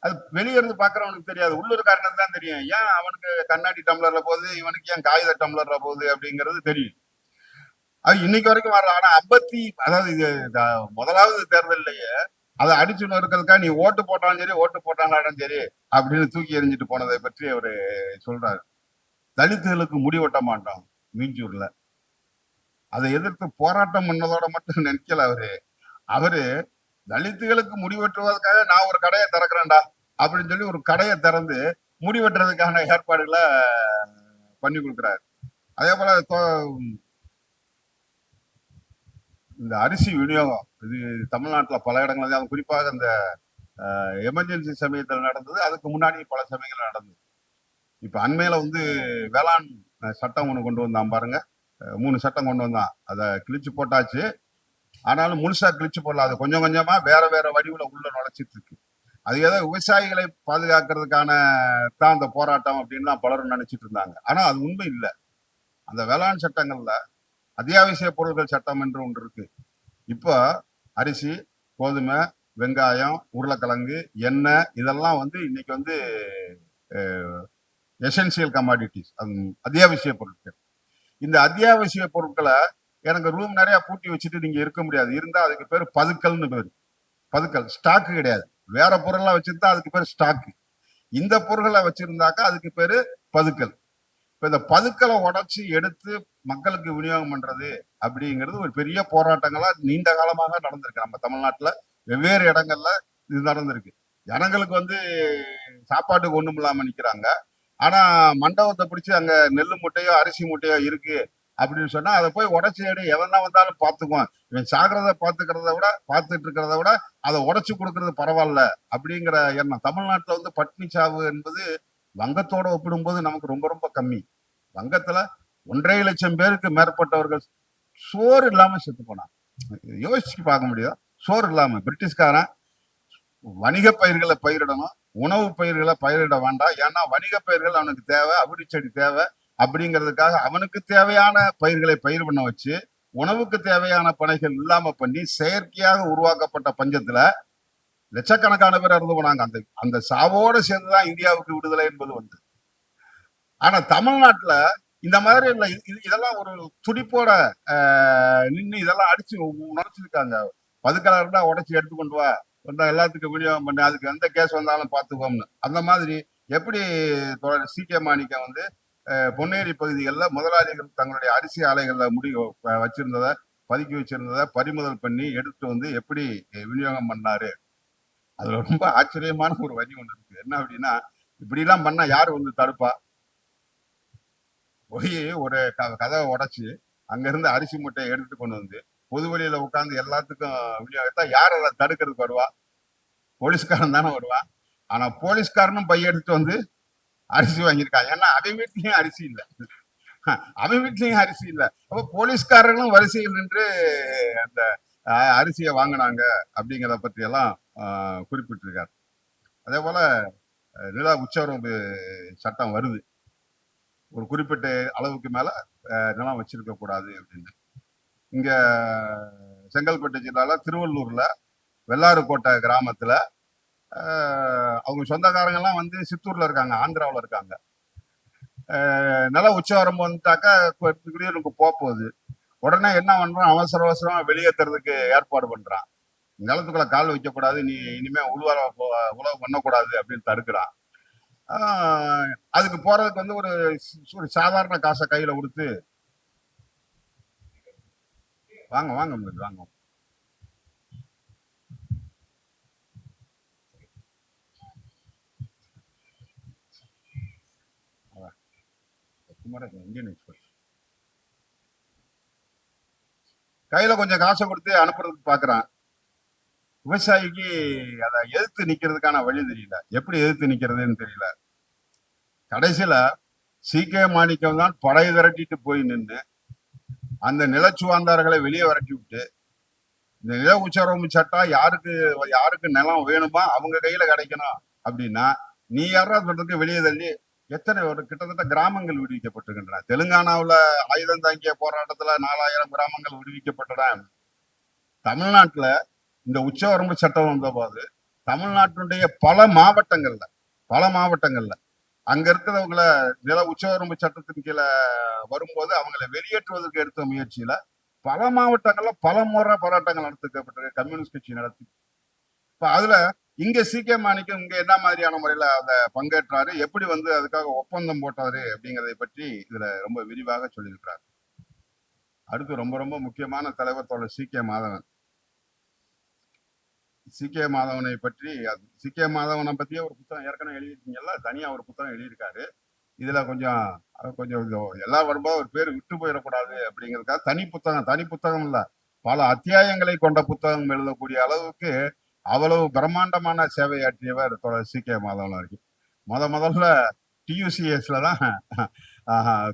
அது வெளியே இருந்து பாக்குறவனுக்கு தெரியாது, உள்ளூர்காரனுக்கு தான் தெரியும். ஏன் அவனுக்கு கண்ணாடி டம்ளர்ல போகுது, இவனுக்கு ஏன் காகித டம்ளர்ல போகுது அப்படிங்கிறது தெரியும். அது இன்னைக்கு வரைக்கும் வரல. ஆனா அதாவது இது முதலாவது தேர்தலையே அதை அடிச்சு நொறுக்கிறதுக்கா நீ ஓட்டு போட்டாலும் சரி, ஓட்டு போட்டாலும் சரி அப்படின்னு தூக்கி எறிஞ்சிட்டு போனதை பற்றி அவரு சொல்றாரு. தலித்துகளுக்கு முடிவெட்ட மாட்டோம் மீஞ்சூர்ல. அதை எதிர்த்து போராட்டம் பண்ணதோட மட்டும் நினைக்கல அவரு தலித்துகளுக்கு முடிவெட்டுவதற்காக நான் ஒரு கடையை திறக்கிறேன்டா அப்படின்னு சொல்லி ஒரு கடையை திறந்து முடிவெட்டுறதுக்கான ஏற்பாடுகளை பண்ணி கொடுக்குறாரு. அதே போல இந்த அரிசி விநியோகம் இது தமிழ்நாட்டுல பல இடங்கள்ல, குறிப்பாக இந்த எமர்ஜென்சி சமயத்தில் நடந்தது. அதுக்கு முன்னாடி பல சமயங்கள் நடந்தது. இப்ப அண்மையில வந்து வேளாண் சட்டம் ஒண்ணு கொண்டு வந்தான் பாருங்க. 3 சட்டம் கொண்டு வந்தான். அதை கிழிச்சு போட்டாச்சு. ஆனாலும் முழுசா கிழிச்சு போடல. அது கொஞ்சம் கொஞ்சமா வேற வேற வடிவுல உள்ள நுழைச்சிட்டு இருக்கு. அது ஏதோ விவசாயிகளை பாதுகாக்கிறதுக்கான தான் அந்த போராட்டம் அப்படின்னு தான் பலரும் நினைச்சிட்டு இருந்தாங்க. ஆனா அது உண்மை இல்லை. அந்த வேளாண் சட்டங்கள்ல அத்தியாவசிய பொருட்கள் சட்டம் என்று ஒன்று இருக்கு. இப்போ அரிசி, கோதுமை, வெங்காயம், உருளைக்கிழங்கு, எண்ணெய் இதெல்லாம் வந்து இன்னைக்கு வந்து எசென்சியல் கமாடிட்டிஸ், அத்தியாவசிய பொருட்கள். இந்த அத்தியாவசிய பொருட்களை எனக்கு ரூம் நிறைய பூட்டி வச்சுட்டு நீங்க இருக்க முடியாது. இருந்தா அதுக்கு பேர் பதுக்கல்னு பேரு. பதுக்கல் ஸ்டாக்கு கிடையாது. வேற பொருளெல்லாம் வச்சிருந்தா அதுக்கு பேர் ஸ்டாக்கு. இந்த பொருட்களை வச்சிருந்தாக்கா அதுக்கு பேரு பதுக்கல். இப்ப இந்த பதுக்களை உடைச்சு எடுத்து மக்களுக்கு விநியோகம் பண்றது அப்படிங்கிறது ஒரு பெரிய போராட்டங்களா நீண்ட காலமாக நடந்திருக்கு. நம்ம தமிழ்நாட்டுல வெவ்வேறு இடங்கள்ல இது நடந்திருக்கு. ஜனங்களுக்கு வந்து சாப்பாட்டுக்கு ஒண்ணும் இல்லாம நிக்கிறாங்க. ஆனா மண்டபத்தை பிடிச்சி அங்க நெல்லு மூட்டையோ அரிசி மூட்டையோ இருக்கு அப்படின்னு சொன்னா அதை போய் உடைச்சு எடு, எவனா வந்தாலும் பார்த்துக்குவான். இவன் சாகிறத பார்த்துட்டு இருக்கிறத விட அதை உடைச்சு கொடுக்கறது பரவாயில்ல அப்படிங்கிற எண்ணம். தமிழ்நாட்டுல வந்து பட்னி சாவு என்பது வங்கத்தோட ஒப்பிடும்போது நமக்கு ரொம்ப ரொம்ப கம்மி. வங்கத்துல 1.5 லட்சம் பேருக்கு மேற்பட்டவர்கள் சோறு இல்லாம செத்து போனாங்க. யோசிச்சு பார்க்க முடியும். சோறு இல்லாம பிரிட்டிஷ்காரன் வணிக பயிர்களை பயிரிடணும், உணவு பயிர்களை பயிரிட வேண்டாம். ஏன்னா வணிக பயிர்கள் அவனுக்கு தேவை, அபிடி செடி தேவை அப்படிங்கிறதுக்காக அவனுக்கு தேவையான பயிர்களை பயிர் பண்ண வச்சு உணவுக்கு தேவையான பணிகள் இல்லாம பண்ணி செயற்கையாக உருவாக்கப்பட்ட பஞ்சத்துல லட்சக்கணக்கான பேர் இறந்து போனாங்க. அந்த சாவோட சேர்ந்துதான் இந்தியாவுக்கு விடுதலை என்பது வந்து. ஆனா தமிழ்நாட்டுல இந்த மாதிரி இல்லை. இதெல்லாம் ஒரு துடிப்போட நின்று இதெல்லாம் அடிச்சு உணர்ச்சிருக்காங்க. பதுக்கலா இருந்தா உடைச்சு எடுத்து கொண்டு வா, எல்லாத்துக்கும் விநியோகம் பண்ணி அதுக்கு எந்த கேஸ் வந்தாலும் பார்த்துக்கோம்னு. அந்த மாதிரி எப்படி சி.கே. மாணிக்கம் வந்து பொன்னேரி பகுதிகளில் முதலாளிகள் தங்களுடைய அரிசி ஆலைகள்ல வச்சிருந்ததை பதுக்கி வச்சிருந்ததை பறிமுதல் பண்ணி எடுத்துட்டு வந்து எப்படி விநியோகம் பண்ணாரு. அதுல ரொம்ப ஆச்சரியமான ஒரு வரி ஒன்று இருக்கு. என்ன அப்படின்னா, இப்படி எல்லாம் பண்ணா யாரு வந்து தடுப்பா? போய் ஒரு கதவை உடைச்சு அங்க இருந்து அரிசி மூட்டையை எடுத்துட்டு கொண்டு வந்து பொது வழியில உட்கார்ந்து எல்லாத்துக்கும் விநியோகத்தா யார் அதை தடுக்கிறதுக்கு வருவா? போலீஸ்காரன் தானே வருவான். ஆனா போலீஸ்காரனும் பைய எடுத்துட்டு வந்து அரிசி வாங்கியிருக்காங்க. ஏன்னா அவன் வீட்லயும் அரிசி இல்லை. அவன் வீட்லயும் அரிசி இல்ல. அப்ப போலீஸ்காரர்களும் வரிசையில் நின்று அந்த அரிசியை வாங்கினாங்க அப்படிங்கிறத பற்றி எல்லாம் குறிப்பிட்டிருக்காரு. அதே போல நில உச்சவரம்பு சட்டம் வருது. ஒரு குறிப்பிட்ட அளவுக்கு மேல நிலம் வச்சிருக்க கூடாது அப்படின்னு. இங்க செங்கல்பட்டு ஜில்லால திருவள்ளூர்ல வெள்ளாறுக்கோட்டை கிராமத்துல அவங்க சொந்தக்காரங்க எல்லாம் வந்து சித்தூர்ல இருக்காங்க, ஆந்திராவில் இருக்காங்க. நில உச்சவரம்பு வந்துட்டாக்கா குடியிருப்புக்கு போகுது. உடனே என்ன பண்றான், அவசர அவசரமா வெளியேற்றுறதுக்கு ஏற்பாடு பண்றான். நிலத்துக்குள்ள கால் வைக்கக்கூடாது, நீ இனிமே உழவு பண்ணக்கூடாது அப்படின்னு தடுக்கிறான். அதுக்கு போறதுக்கு வந்து ஒரு சாதாரண காசை கையில கொடுத்து வாங்க வாங்க வாங்க இந்தியன் எக்ஸ்பிரஸ் கையில கொஞ்சம் காசை கொடுத்து அனுப்புறதுக்கு பாக்குறான். விவசாயிக்கு அதை எதிர்த்து நிக்கிறதுக்கான வழி தெரியல, எப்படி எதிர்த்து நிக்கிறதுன்னு தெரியல. கடைசியில சீக்கிய மாணிக்கம் தான் படை திரட்டிட்டு போய் நின்று அந்த நிலச்சுவாந்தார்களை வெளியே விரட்டி விட்டு, இந்த நில உச்சரவு சட்டம் யாருக்கு நிலம் வேணுமா அவங்க கையில கிடைக்கணும் அப்படின்னா, நீ யாரா சொல்றதுக்கு வெளியே தள்ளி எத்தனை ஒரு கிட்டத்தட்ட கிராமங்கள் விடுவிக்கப்பட்டிருக்கின்றன. தெலுங்கானாவுல ஆயுதம் தாங்கிய போராட்டத்துல 4000 கிராமங்கள் விடுவிக்கப்பட்டன. தமிழ்நாட்டுல இந்த உச்சவரம்பு சட்டம் வந்த போது தமிழ்நாட்டினுடைய பல மாவட்டங்கள்ல அங்க இருக்கிறவங்களை நில உச்சவரம்பு சட்டத்தின் கீழே வரும்போது அவங்களை வெளியேற்றுவதற்கு எடுத்த முயற்சியில பல மாவட்டங்கள்ல பல முறை போராட்டங்கள் நடத்தப்பட்டிருக்கு, கம்யூனிஸ்ட் கட்சி நடத்தி. இப்ப அதுல இங்க சீக்கிய மாணிக்கம் இங்க என்ன மாதிரியான முறையில அதை பங்கேற்றாரு, எப்படி வந்து அதுக்காக ஒப்பந்தம் போட்டாரு அப்படிங்கிறதை பற்றி இதுல ரொம்ப விரிவாக சொல்லியிருக்கிறார். அடுத்து ரொம்ப ரொம்ப முக்கியமான தலைவர் தோழர் C K Madhavan. C K மாதவனை பற்றி, சி கே மாதவனை பத்தியே ஒரு புத்தகம் ஏற்கனவே எழுதியிருக்கீங்கல்ல, தனியா ஒரு புத்தகம் எழுதியிருக்காரு. இதுல கொஞ்சம் கொஞ்சம் எல்லா வரும்போது ஒரு பேர் விட்டு போயிடக்கூடாது அப்படிங்கிறதுக்காக தனி புத்தகம் இல்ல, பல அத்தியாயங்களை கொண்ட புத்தகம் எழுதக்கூடிய அளவுக்கு அவ்வளவு பிரம்மாண்டமான சேவையாற்றியவர் தோழர் சி கே மாதவன் வரைக்கும். முதல்ல டியூசிஎஸ்ல தான்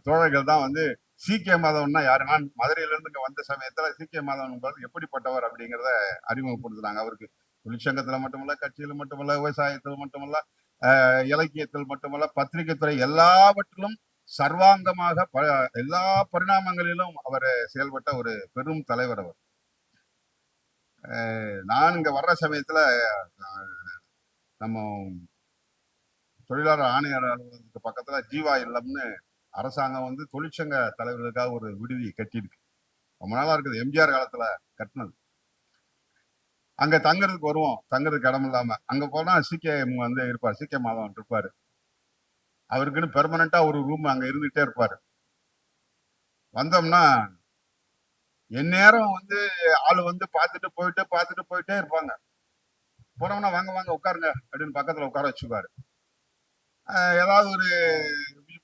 தோழர்கள் தான் வந்து சி கே மாதவன்னா யாரு, நான் மதுரையில இருந்து இங்க வந்த சமயத்துல சி கே மாதவன் எப்படிப்பட்டவர் அப்படிங்கிறத அறிமுகப்படுத்துறாங்க. அவருக்கு தொழிற்சங்கத்துல மட்டுமல்ல, கட்சியில மட்டுமல்ல, விவசாயத்தில் மட்டுமல்ல, இலக்கியத்தில் மட்டுமல்ல, பத்திரிகை துறை எல்லாவற்றிலும் சர்வாங்கமாக எல்லா பரிணாமங்களிலும் அவர் செயல்பட்ட ஒரு பெரும் தலைவர் அவர். நான் இங்க வர்ற சமயத்துல நம்ம தொழிலாளர் ஆணையர் அலுவலகத்துக்கு பக்கத்துல ஜீவா இல்லம்னு அரசாங்கம் வந்து தொழிற்சங்க தலைவர்களுக்காக ஒரு விடுதி கட்டியிருக்கு. ரொம்ப நாளா இருக்குது, எம்ஜிஆர் காலத்துல கட்டினது. அங்க தங்குறதுக்கு வருவோம், தங்குறதுக்கு இடம் இல்லாம. அங்க போனா சிகே வந்து இருப்பார், சி கே மாதவன் இருப்பாரு. அவருக்குன்னு பெர்மனண்டா ஒரு ரூம் அங்க இருந்துகிட்டே இருப்பாரு. வந்தோம்னா எந்நேரம் வந்து ஆளு வந்து பார்த்துட்டு போயிட்டே இருப்பாங்க. போனோம்னா வாங்க வாங்க உட்காருங்க அப்படின்னு பக்கத்துல உட்கார வச்சுக்குவாரு. ஏதாவது ஒரு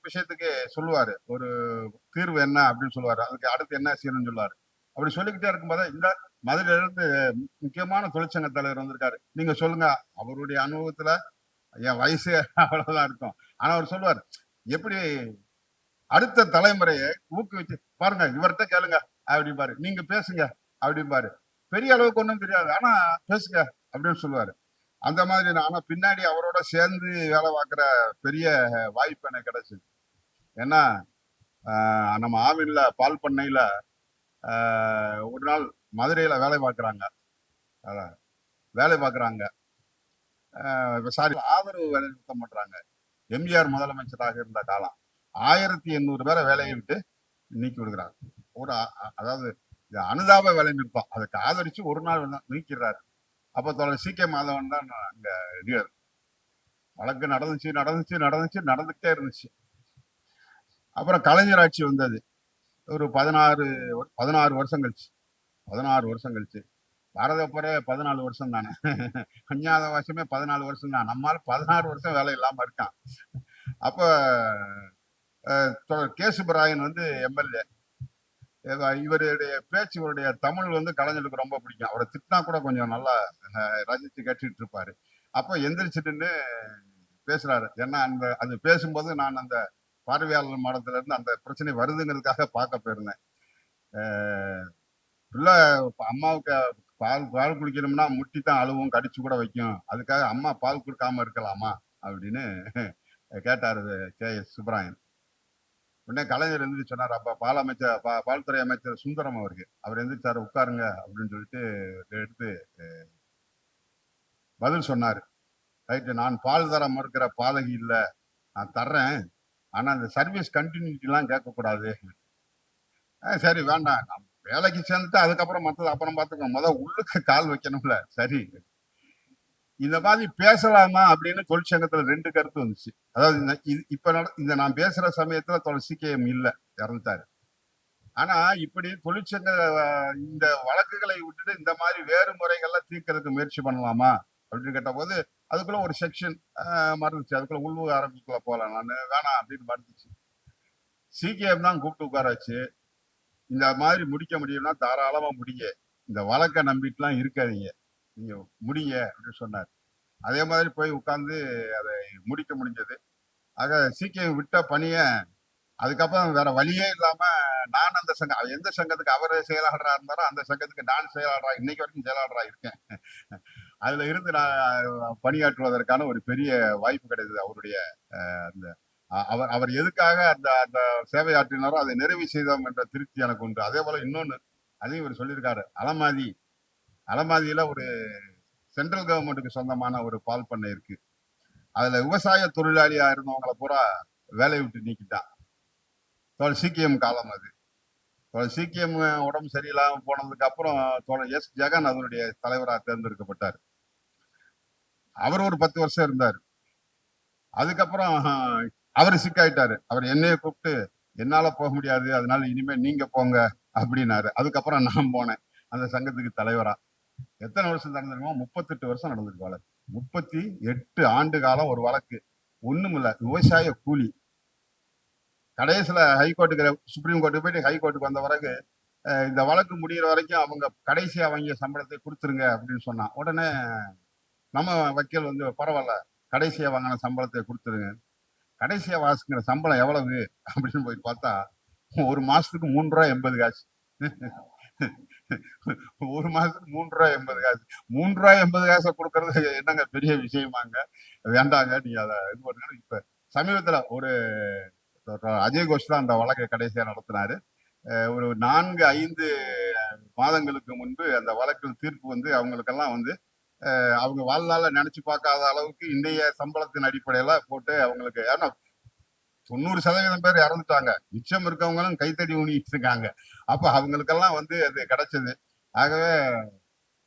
விஷயத்துக்கு சொல்லுவாரு, ஒரு தீர்வு என்ன அப்படின்னு சொல்லுவாரு, அதுக்கு அடுத்து என்ன செய்யணும்னு சொல்லுவாரு. அப்படி சொல்லிக்கிட்டே இருக்கும்போது இந்த மதுரையில இருந்து முக்கியமான தொழிற்சங்க தலைவர் வந்திருக்காரு, நீங்க சொல்லுங்க. அவருடைய அனுபவத்துல என் வயசு அவ்வளவுதான் இருக்கும். ஆனா அவர் சொல்லுவார், எப்படி அடுத்த தலைமுறையை ஊக்குவிச்சு பாருங்க, இவர்கிட்ட கேளுங்க அப்படிம்பாரு, நீங்க பேசுங்க அப்படிம்பாரு. பெரிய அளவுக்கு ஒன்றும் தெரியாது, ஆனா பேசுங்க அப்படின்னு சொல்லுவாரு. அந்த மாதிரி ஆனா பின்னாடி அவரோட சேர்ந்து வேலை பார்க்குற பெரிய வாய்ப்பு எனக்கு கிடைச்சது. ஏன்னா நம்ம ஆவின்ல பால் பண்ணையில ஒரு நாள் மதுரையில வேலை பார்க்குறாங்க, சாரி ஆதரவு வேலை நிறுத்தம் பண்றாங்க. எம்ஜிஆர் முதலமைச்சராக இருந்த காலம் 1800 பேரை வேலையை விட்டு நீக்கி விடுகிறார். ஒரு அதாவது அனுதாப வேலை நிறுத்தம், அதுக்கு ஆதரிச்சு ஒரு நாள் நீக்கிறாரு. அப்ப தோழர் சி கே மாதவன் தான் அங்க லீடர். வழக்கு நடந்துகிட்டே இருந்துச்சு. அப்புறம் கலைஞர் ஆட்சி வந்தது. ஒரு 16 வருஷம் கழிச்சு பாரத போற 14 வருஷம் தானே, அஞ்ஞாத வாசமே 14 வருஷம் தான். நம்மால் 16 வருஷம் வேலை இல்லாம இருக்கான். அப்ப கே சுப்பராயன் வந்து எம்எல்ஏ. இவருடைய பேச்சு, இவருடைய தமிழ் வந்து கலைஞருக்கு ரொம்ப பிடிக்கும். அவரை திட்டினா கூட கொஞ்சம் நல்லா ரசிச்சு கேட்டுட்டு இருப்பாரு. அப்ப எந்திரிச்சிட்டுன்னு பேசுறாரு. ஏன்னா அது பேசும்போது நான் அந்த பார்வையாளர் மாடத்துல இருந்து அந்த பிரச்சனை வருதுங்கிறதுக்காக பார்க்க போயிருந்தேன். பிள்ளை அம்மாவுக்கு பால் பால் குடிக்கணும்னா முட்டி தான் அழுவும், கடிச்சு கூட வைக்கும். அதுக்காக அம்மா பால் கொடுக்காம இருக்கலாமா அப்படின்னு கேட்டாரு கே.எஸ். சுப்பராயன். உடனே கலைஞர் எந்திரிச்சு சொன்னார். அப்ப பால்துறை அமைச்சர் சுந்தரம் அவருக்கு அவர் எந்திரிச்சாரு. உட்காருங்க அப்படின்னு சொல்லிட்டு எடுத்து பதில் சொன்னாரு. ரைட்டு, நான் பால் தர மறுக்கிற பாதகி இல்ல, நான் தர்றேன். ஆனா அந்த சர்வீஸ் கண்டினியூட்டி எல்லாம் கேட்கக்கூடாது. சரி வேண்டாம், நான் வேலைக்கு சேர்ந்துட்டு அதுக்கப்புறம் மத்தது அப்புறம் பார்த்துக்கோ, உள்ளுக்கு கால் வைக்கணும்ல. சரி, இந்த மாதிரி பேசலாமா அப்படின்னு தொழிற்சங்கத்துல 2 கருத்து வந்துச்சு. அதாவது இப்ப இந்த நான் பேசுற சமயத்துல சி.கே.எம் இல்ல, இறந்துட்டாரு. ஆனா இப்படி தொழிற்சங்க இந்த வழக்குகளை விட்டுட்டு இந்த மாதிரி வேறு முறைகள்ல தீர்க்கறதுக்கு முயற்சி பண்ணலாமா அப்படின்னு கேட்ட போது அதுக்குள்ள ஒரு செக்ஷன் மறுத்துச்சு. அதுக்குள்ள உள்விவகாரத்துக்குள்ள போலாம், நான் வேணாம் அப்படின்னு மறுத்துச்சு. சி.கே.எம் தான் கூப்பிட்டு உட்கார வச்சு, இந்த மாதிரி முடிக்க முடியும்னா தாராளமா முடிங்க, இந்த வழக்கை நம்பிட்டுலாம் இருக்காதீங்க, நீங்க முடிங்க அப்படின்னு சொன்னார். அதே மாதிரி போய் உட்கார்ந்து அதை முடிக்க முடிஞ்சது. ஆக சி.கே.எம் விட்ட பணிய அதுக்கப்புறம் வேற வழியே இல்லாம நான் அந்த சங்கம், எந்த சங்கத்துக்கு அவர் செயலாளராக இருந்தாரோ அந்த சங்கத்துக்கு நான் செயலாளரா இன்னைக்கு வரைக்கும் செயலாளரா இருக்கேன். அதுல இருந்து நான் பணியாற்றுவதற்கான ஒரு பெரிய வாய்ப்பு கிடைத்தது. அவருடைய அந்த அவர் அவர் எதுக்காக அந்த அந்த சேவையாற்றினாரோ அதை நிறைவு செய்தோம் என்ற திருப்தி எனக்கு உண்டு. அதே போல இன்னொன்னு அதையும் இவர் சொல்லியிருக்காரு. அலமாதியில ஒரு சென்ட்ரல் கவர்மெண்ட்டுக்கு சொந்தமான ஒரு பால் பண்ணை இருக்கு. அதுல விவசாய தொழிலாளியா இருந்தவங்களை பூரா வேலையை விட்டு நீக்கிட்டான். சி.கே.எம் காலம் அது. சி.கே.எம் உடம்பு சரியில்லாம போனதுக்கு அப்புறம் எஸ். ஜெகன் அதனுடைய தலைவராக தேர்ந்தெடுக்கப்பட்டார். அவர் ஒரு 10 வருஷம் இருந்தார். அதுக்கப்புறம் அவர் சிக்காயிட்டாரு. அவர் என்னைய கூப்பிட்டு, என்னால போக முடியாது, அதனால இனிமே நீங்க போங்க அப்படின்னாரு. அதுக்கப்புறம் நான் போனேன் அந்த சங்கத்துக்கு தலைவரா. எத்தனை வருஷம் நடந்திருக்குமோ? 38 வருஷம் நடந்திருக்கு வழக்கு. 38 ஆண்டு காலம் ஒரு வழக்கு. ஒண்ணுமில்ல, விவசாய கூலி. கடைசியில ஹைகோர்ட்டுக்கு, சுப்ரீம் கோர்ட்டுக்கு போயிட்டு ஹைகோர்ட்டுக்கு வந்த பிறகு இந்த வழக்கு முடிகிற வரைக்கும் அவங்க கடைசியா வாங்கிய சம்பளத்தை கொடுத்துருங்க அப்படின்னு சொன்னான். உடனே நம்ம வக்கீல் வந்து பரவாயில்ல, கடைசியா வாங்கின சம்பளத்தை கொடுத்துருங்க. கடைசியா வாசிக்கிற சம்பளம் எவ்வளவு அப்படின்னு போய் பார்த்தா ஒரு மாசத்துக்கு ₹3.80. ஒரு மாசத்துக்கு ₹3.80. ₹3.80 கொடுக்கறது என்னங்க பெரிய விஷயமாங்க? வேண்டாங்க, நீங்க அதை இது பண்ணுங்க. இப்ப சமீபத்துல ஒரு அஜய் கோஷ் தான் அந்த வழக்கை கடைசியா நடத்தினாரு. ஒரு 4-5 மாதங்களுக்கு முன்பு அந்த வழக்கில் தீர்ப்பு வந்து அவங்களுக்கெல்லாம் வந்து அவங்க வாழ்நாள நினைச்சு பார்க்காத அளவுக்கு இன்றைய சம்பளத்தின் அடிப்படையில போட்டு அவங்களுக்கு, ஏன்னா 90% பேர் இறந்துட்டாங்க, மிச்சம் இருக்கவங்களும் கைத்தடி ஊனிட்டு இருக்காங்க. அப்ப அவங்களுக்கெல்லாம் வந்து அது கிடைச்சது. ஆகவே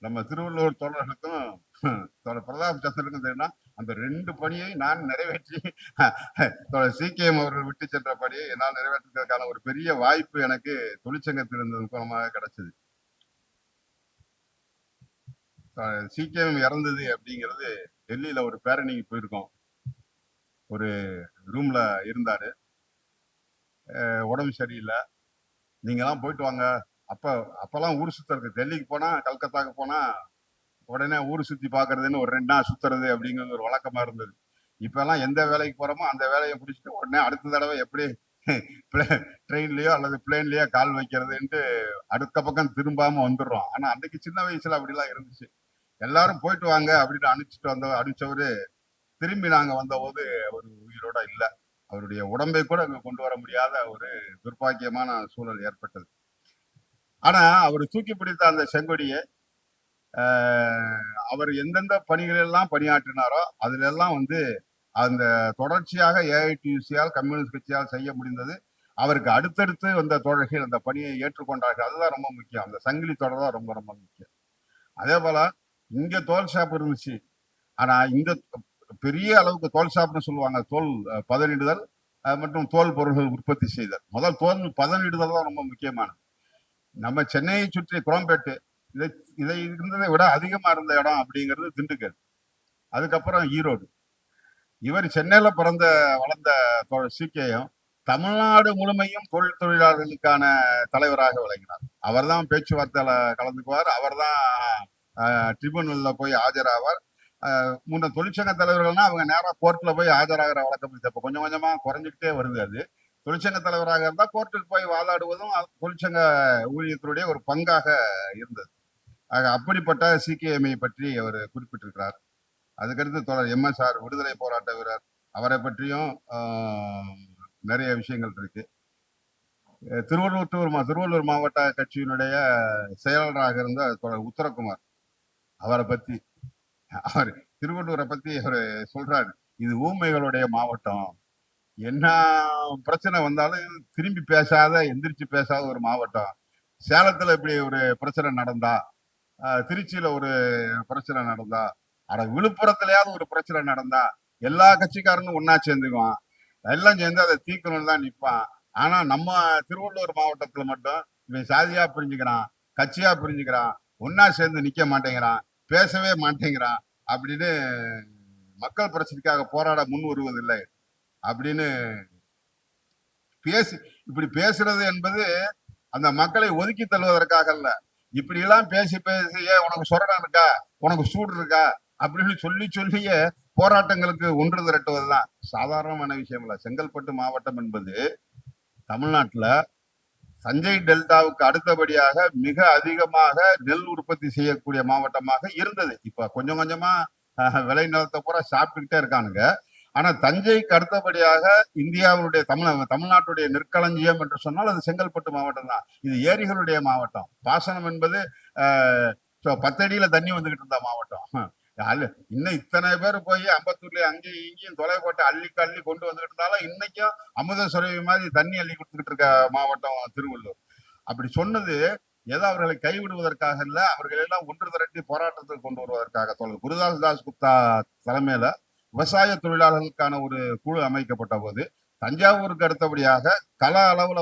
நம்ம திருவள்ளுவர் தோழர்களுக்கும் பிரதாப் சந்திரனுக்கும் தெரியும்னா அந்த 2 பணியை நான் நிறைவேற்றி சி.கே.எம் அவர்கள் விட்டு சென்ற பணியை என்னால் நிறைவேற்றுவதற்கான ஒரு பெரிய வாய்ப்பு எனக்கு தொழிற்சங்கத்தில் இருந்தது மூலமாக கிடைச்சது. சி.கே.எம் இறந்தது அப்படிங்கிறது டெல்லியில ஒரு பேரணிக்கு போயிருக்கோம். ஒரு ரூம்ல இருந்தாரு, உடம்பு சரியில்லை, நீங்க எல்லாம் போயிட்டு வாங்க. அப்பெல்லாம் ஊர் சுத்துறது, டெல்லிக்கு போனா கல்கத்தாக்கு போனா உடனே ஊர் சுத்தி பாக்குறதுன்னு ஒரு 2 நாள் சுத்துறது அப்படிங்கிறது ஒரு வழக்கமா இருந்தது. இப்ப எல்லாம் எந்த வேலைக்கு போறோமோ அந்த வேலையை முடிச்சுட்டு உடனே அடுத்த தடவை எப்படி ட்ரெயின்லயோ அல்லது பிளேன்லயோ கால் வைக்கிறதுன்ட்டு அடுத்த பக்கம் திரும்பாம வந்துடுறோம். ஆனா அன்னைக்கு சின்ன வயசுல அப்படிலாம் இருந்துச்சு. எல்லாரும் போயிட்டு வாங்க அப்படின்னு அனுப்பிச்சவரு திரும்பி நாங்க வந்த போது அவர் உயிரோட இல்ல. அவருடைய உடம்பை கூட அங்க கொண்டு வர முடியாத ஒரு துர்ப்பாக்கியமான சூழல் ஏற்பட்டது. ஆனா அவர் தூக்கி பிடித்த அந்த செங்கொடியை அவர் எந்தெந்த பணிகள் எல்லாம் பணியாற்றினாரோ அதுல எல்லாம் வந்து அந்த தொடர்ச்சியாக ஏஐடியூசியால், கம்யூனிஸ்ட் கட்சியால் செய்ய முடிந்தது. அவருக்கு அடுத்தடுத்து வந்த தோழர்கள் அந்த பணியை ஏற்றுக்கொண்டார்கள். அதுதான் ரொம்ப முக்கியம். அந்த சங்கிலி தொடர் தான் ரொம்ப ரொம்ப முக்கியம். அதே போல இங்க தோல் ஷாப் இருந்துச்சு. ஆனா இந்த பெரிய அளவுக்கு தோல் ஷாப்னு சொல்லுவாங்க, தோல் பதனிடுதல் மற்றும் தோல் பொருள்கள் உற்பத்தி செய்தல். முதல் தோல் பதனிடுதல் தான் ரொம்ப முக்கியமானது. நம்ம சென்னையை சுற்றி குரோம்பேட்டு, இதை இருந்ததை விட அதிகமா இருந்த இடம் அப்படிங்கிறது திண்டுக்கல், அதுக்கப்புறம் ஈரோடு. இவர் சென்னையில பிறந்த வளர்ந்த சி.கே.எம் தமிழ்நாடு முழுமையும் தொழிலாளர்களுக்கான தலைவராக விளங்கினார். அவர் தான் பேச்சுவார்த்தையில கலந்துக்குவார், அவர் தான் ட்ரிபியூனல்ல போய் ஆஜராவார். முன்ன தொழிற்சங்க தலைவர்கள்னா அவங்க நேரா கோர்ட்ல போய் ஆஜராகிற வழக்கம் இது. இப்ப கொஞ்சம் கொஞ்சமா குறைஞ்சிக்கிட்டே வருது அது. தொழிற்சங்க தலைவராக இருந்தா கோர்ட்டுக்கு போய் வாதாடுவதும் தொழிற்சங்க ஊழியர்களுடைய ஒரு பங்காக இருந்தது. ஆக அப்படிப்பட்ட சிகேஎம்ஐ பற்றி அவர் குறிப்பிட்டிருக்கிறார். அதுக்கடுத்து தோழர் எம்எஸ்ஆர் விடுதலை போராட்ட வீரர், அவரை பற்றியும் நிறைய விஷயங்கள் இருக்கு. திருவள்ளூர் மாவட்ட கட்சியினுடைய செயலாளராக இருந்த தோழர் உத்தரகுமார், அவரை பத்தி அவர் திருவள்ளூரை பத்தி அவர் சொல்றாரு, இது ஊமைகளுடைய மாவட்டம், என்ன பிரச்சனை வந்தாலும் திரும்பி பேசாத எந்திரிச்சு பேசாத ஒரு மாவட்டம். சேலத்துல இப்படி ஒரு பிரச்சனை நடந்தா, திருச்சியில ஒரு பிரச்சனை நடந்தா, அட விழுப்புரத்துலயாவது ஒரு பிரச்சனை நடந்தா எல்லா கட்சிக்காரனும் ஒன்னா சேர்ந்துக்குவான், எல்லாம் சேர்ந்து அதை தீர்க்கணும்னு தான் நிற்பான். ஆனா நம்ம திருவள்ளூர் மாவட்டத்துல மட்டும் இவன் சாதியா பிரிஞ்சுக்கிறான், கட்சியா பிரிஞ்சுக்கிறான், ஒன்னா சேர்ந்து நிக்க மாட்டேங்கிறான், பேசவே மாட்டேங்கிறான் அப்படின்னு, மக்கள் பிரச்சனைக்காக போராட முன் வருவதில்லை அப்படின்னு பேசி, இப்படி பேசுறது என்பது அந்த மக்களை ஒதுக்கி தள்ளுவதற்காக அல்ல. இப்படி எல்லாம் பேசி பேசிய உனக்கு சொரணம் இருக்கா, உனக்கு சூடு இருக்கா அப்படின்னு சொல்லி சொல்லியே போராட்டங்களுக்கு ஒன்று திரட்டுவதுதான் சாதாரணமான விஷயம் இல்ல. செங்கல்பட்டு மாவட்டம் என்பது தமிழ்நாட்டுல தஞ்சை டெல்டாவுக்கு அடுத்தபடியாக மிக அதிகமாக நெல் உற்பத்தி செய்யக்கூடிய மாவட்டமாக இருந்தது. இப்ப கொஞ்சம் கொஞ்சமா விளை நிலத்தை பூரா சாப்பிட்டுக்கிட்டே இருக்கானுங்க. ஆனா தஞ்சைக்கு அடுத்தபடியாக இந்தியாவுடைய தமிழ்நாட்டுடைய நெற்களஞ்சியம் என்று சொன்னால் அது செங்கல்பட்டு மாவட்டம் தான். இது ஏரிகளுடைய மாவட்டம். பாசனம் என்பது 10 அடியில தண்ணி வந்துகிட்டு இருந்த மாவட்டம். இன்னும் இத்தனை பேர் போய் அம்பத்தூர்ல அங்கேயும் இங்கேயும் தொலை போட்டு அள்ளி கொண்டு வந்துகிட்டு இருந்தாலும் இன்னைக்கும் அமுத சுரவி மாதிரி தண்ணி அள்ளி கொடுத்துக்கிட்டு இருக்க மாவட்டம் திருவள்ளூர். அப்படி சொன்னது ஏதோ அவர்களை கைவிடுவதற்காக இல்ல, அவர்கள் எல்லாம் ஒன்று திரட்டி போராட்டத்துக்கு கொண்டு வருவதற்காக. தோழர் குருதாஸ் தாஸ் குப்தா தலைமையில விவசாய தொழிலாளர்களுக்கான ஒரு குழு அமைக்கப்பட்ட போது தஞ்சாவூருக்கு அடுத்தபடியாக கள அளவுல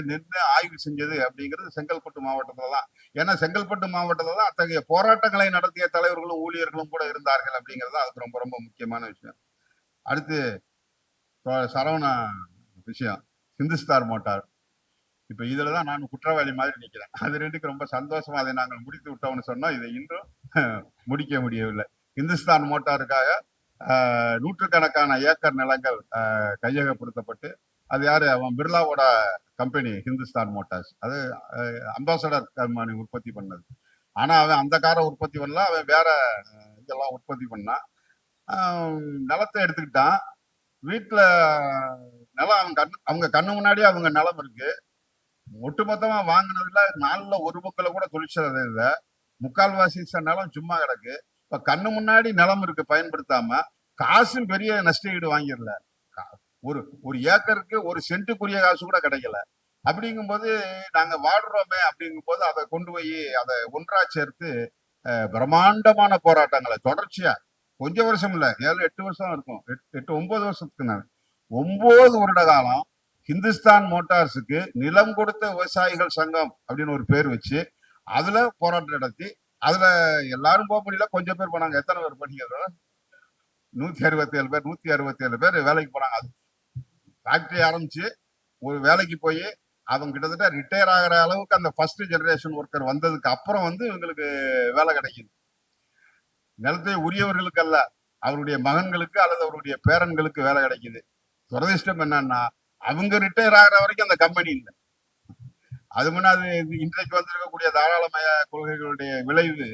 நின்று ஆய்வு செஞ்சது அப்படிங்கிறது செங்கல்பட்டு மாவட்டத்துல தான். ஏன்னா செங்கல்பட்டு மாவட்டத்துல தான் அத்தகைய போராட்டங்களை நடத்திய தலைவர்களும் ஊழியர்களும் கூட இருந்தார்கள் அப்படிங்கிறது அதுக்கு ரொம்ப ரொம்ப முக்கியமான விஷயம். அடுத்து சரவண விஷயம், ஹிந்துஸ்தான் மோட்டார். இப்ப இதுலதான் நான் குற்றவாளி மாதிரி நிக்கிறேன். அது ரெண்டுக்கு ரொம்ப சந்தோஷமா அதை நாங்கள் முடித்து விட்டோம்னு சொன்னோம். இதை இன்றும் முடிக்க முடியவில்லை. ஹிந்துஸ்தான் மோட்டாருக்காக நூற்றுக்கணக்கான ஏக்கர் நிலங்கள் கையகப்படுத்தப்பட்டு, அது யாரு, அவன் பிர்லாவோட கம்பெனி ஹிந்துஸ்தான் மோட்டார்ஸ், அது அம்பாசடர் கம்பெனி உற்பத்தி பண்ணது. ஆனா அவன் அந்த காரை உற்பத்தி பண்ணல, அவன் வேற இதெல்லாம் உற்பத்தி பண்ணான். நிலத்தை எடுத்துக்கிட்டான். வீட்டுல நிலம் அவங்க கண்ணு முன்னாடியே அவங்க நிலம் இருக்கு. ஒட்டுமொத்தமா வாங்கினதுல 4ல ஒரு பக்கத்துல கூட தொழிற்சாலை இல்ல, முக்கால்வாசி நிலம் சும்மா கிடக்கு. இப்ப கண்ணு முன்னாடி நிலம் இருக்கு பயன்படுத்தாம, காசும் பெரிய நஷ்ட ஈடு வாங்கிடல. ஒரு ஏக்கருக்கு ஒரு சென்ட்டுக்குரிய காசு கூட கிடைக்கல. அப்படிங்கும்போது நாங்க வாடுறோமே அப்படிங்கும் போது அதை கொண்டு போய் அதை ஒன்றா சேர்த்து பிரம்மாண்டமான போராட்டங்களை தொடர்ச்சியா கொஞ்சம் வருஷம் இல்ல, 7-8 வருஷம் இருக்கும், 8-9 வருஷத்துக்கு நான் 9 வருட காலம் ஹிந்துஸ்தான் மோட்டார்ஸுக்கு நிலம் கொடுத்த விவசாயிகள் சங்கம் அப்படின்னு ஒரு பேர் வச்சு அதுல போராட்டம் நடத்தி, அதுல எல்லாரும் போக முடியல, கொஞ்சம் பேர் போனாங்க. எத்தனை பேர் பண்ணீங்க? 167 பேர், 167 பேர் வேலைக்கு போனாங்க. அது ஃபேக்டரி ஆரம்பிச்சு ஒரு வேலைக்கு போய் அவங்க கிட்டத்தட்ட ரிட்டையர் ஆகிற அளவுக்கு அந்த ஃபர்ஸ்ட் ஜெனரேஷன் ஒர்க்கர் வந்ததுக்கு அப்புறம் இவங்களுக்கு வேலை கிடைக்குது. நிலத்தை உரியவர்களுக்கு அல்ல, அவருடைய மகன்களுக்கு அல்லது அவருடைய பேரன்களுக்கு வேலை கிடைக்குது. துரதிஷ்டம் என்னன்னா அவங்க ரிட்டையர் ஆகிற வரைக்கும் அந்த கம்பெனி இல்லை. அது முன்னாடி இன்றைக்கு வந்திருக்கக்கூடிய தாராளமய கொள்கைகளுடைய விளைவு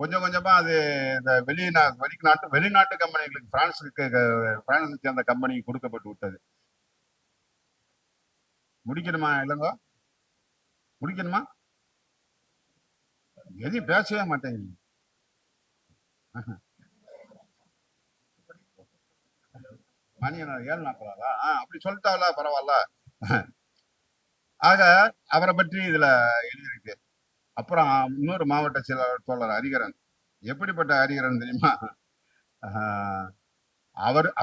கொஞ்சம் கொஞ்சமா அது இந்த வெளிநாட்டு கம்பெனிகளுக்கு, பிரான்ஸை சேர்ந்த கம்பெனிக்கு கொடுக்கப்பட்டு விட்டது. முடிக்கணுமா இல்லைங்க? முடிக்கணுமா? எதையும் பேசவே மாட்டேங்கிறீங்க. மணி 7:40. அப்படி சொல்லிட்டால பரவாயில்ல. ஆக அவரை பற்றி இதுல எழுதியிருக்கு. அப்புறம் இன்னொரு மாவட்ட செயலாளர் தோழர் ஹரிகரன். எப்படிப்பட்ட ஹரிகரன் தெரியுமா?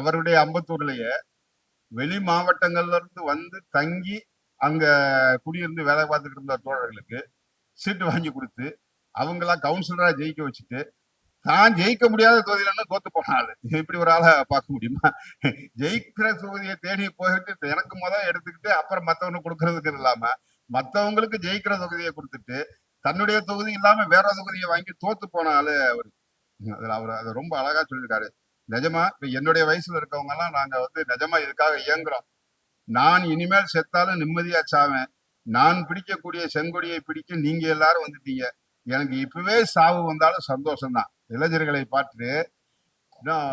அவருடைய அம்பத்தூர்லயே வெளி மாவட்டங்கள்ல இருந்து தங்கி அங்க குடியிருந்து வேலை பார்த்துட்டு இருந்த தோழர்களுக்கு சீட்டு வாங்கி கொடுத்து அவங்களா கவுன்சிலரா ஜெயிக்க வச்சுட்டு தான் ஜெயிக்க முடியாத தொகுதியில தோத்து போனாரு. இப்படி ஒரு ஆளை பார்க்க முடியுமா? ஜெயிக்கிற தொகுதியை தேடி போயிட்டு எனக்கு எடுத்துக்கிட்டு அப்புறம் மத்தவனுக்கு கொடுக்கறதுக்கு இல்லாம மத்தவங்களுக்கு ஜெயிக்கிற தொகுதியை கொடுத்துட்டு தன்னுடைய தொகுதி இல்லாம வேற தொகுதியை வாங்கி தோத்து போன ஆளு அவரு. அதுல அவர் அதை ரொம்ப அழகா சொல்லியிருக்காரு. நிஜமா இப்ப என்னுடைய வயசுல இருக்கவங்க எல்லாம் நாங்க வந்து நிஜமா இதுக்காக இயங்குறோம். நான் இனிமேல் செத்தாலும் நிம்மதியா சாவேன். நான் பிடிக்கக்கூடிய செங்கொடியை பிடிக்க நீங்க எல்லாரும் வந்துட்டீங்க. எனக்கு இப்பவே சாவு வந்தாலும் சந்தோஷம் தான். இளைஞர்களை பார்த்து இன்னும்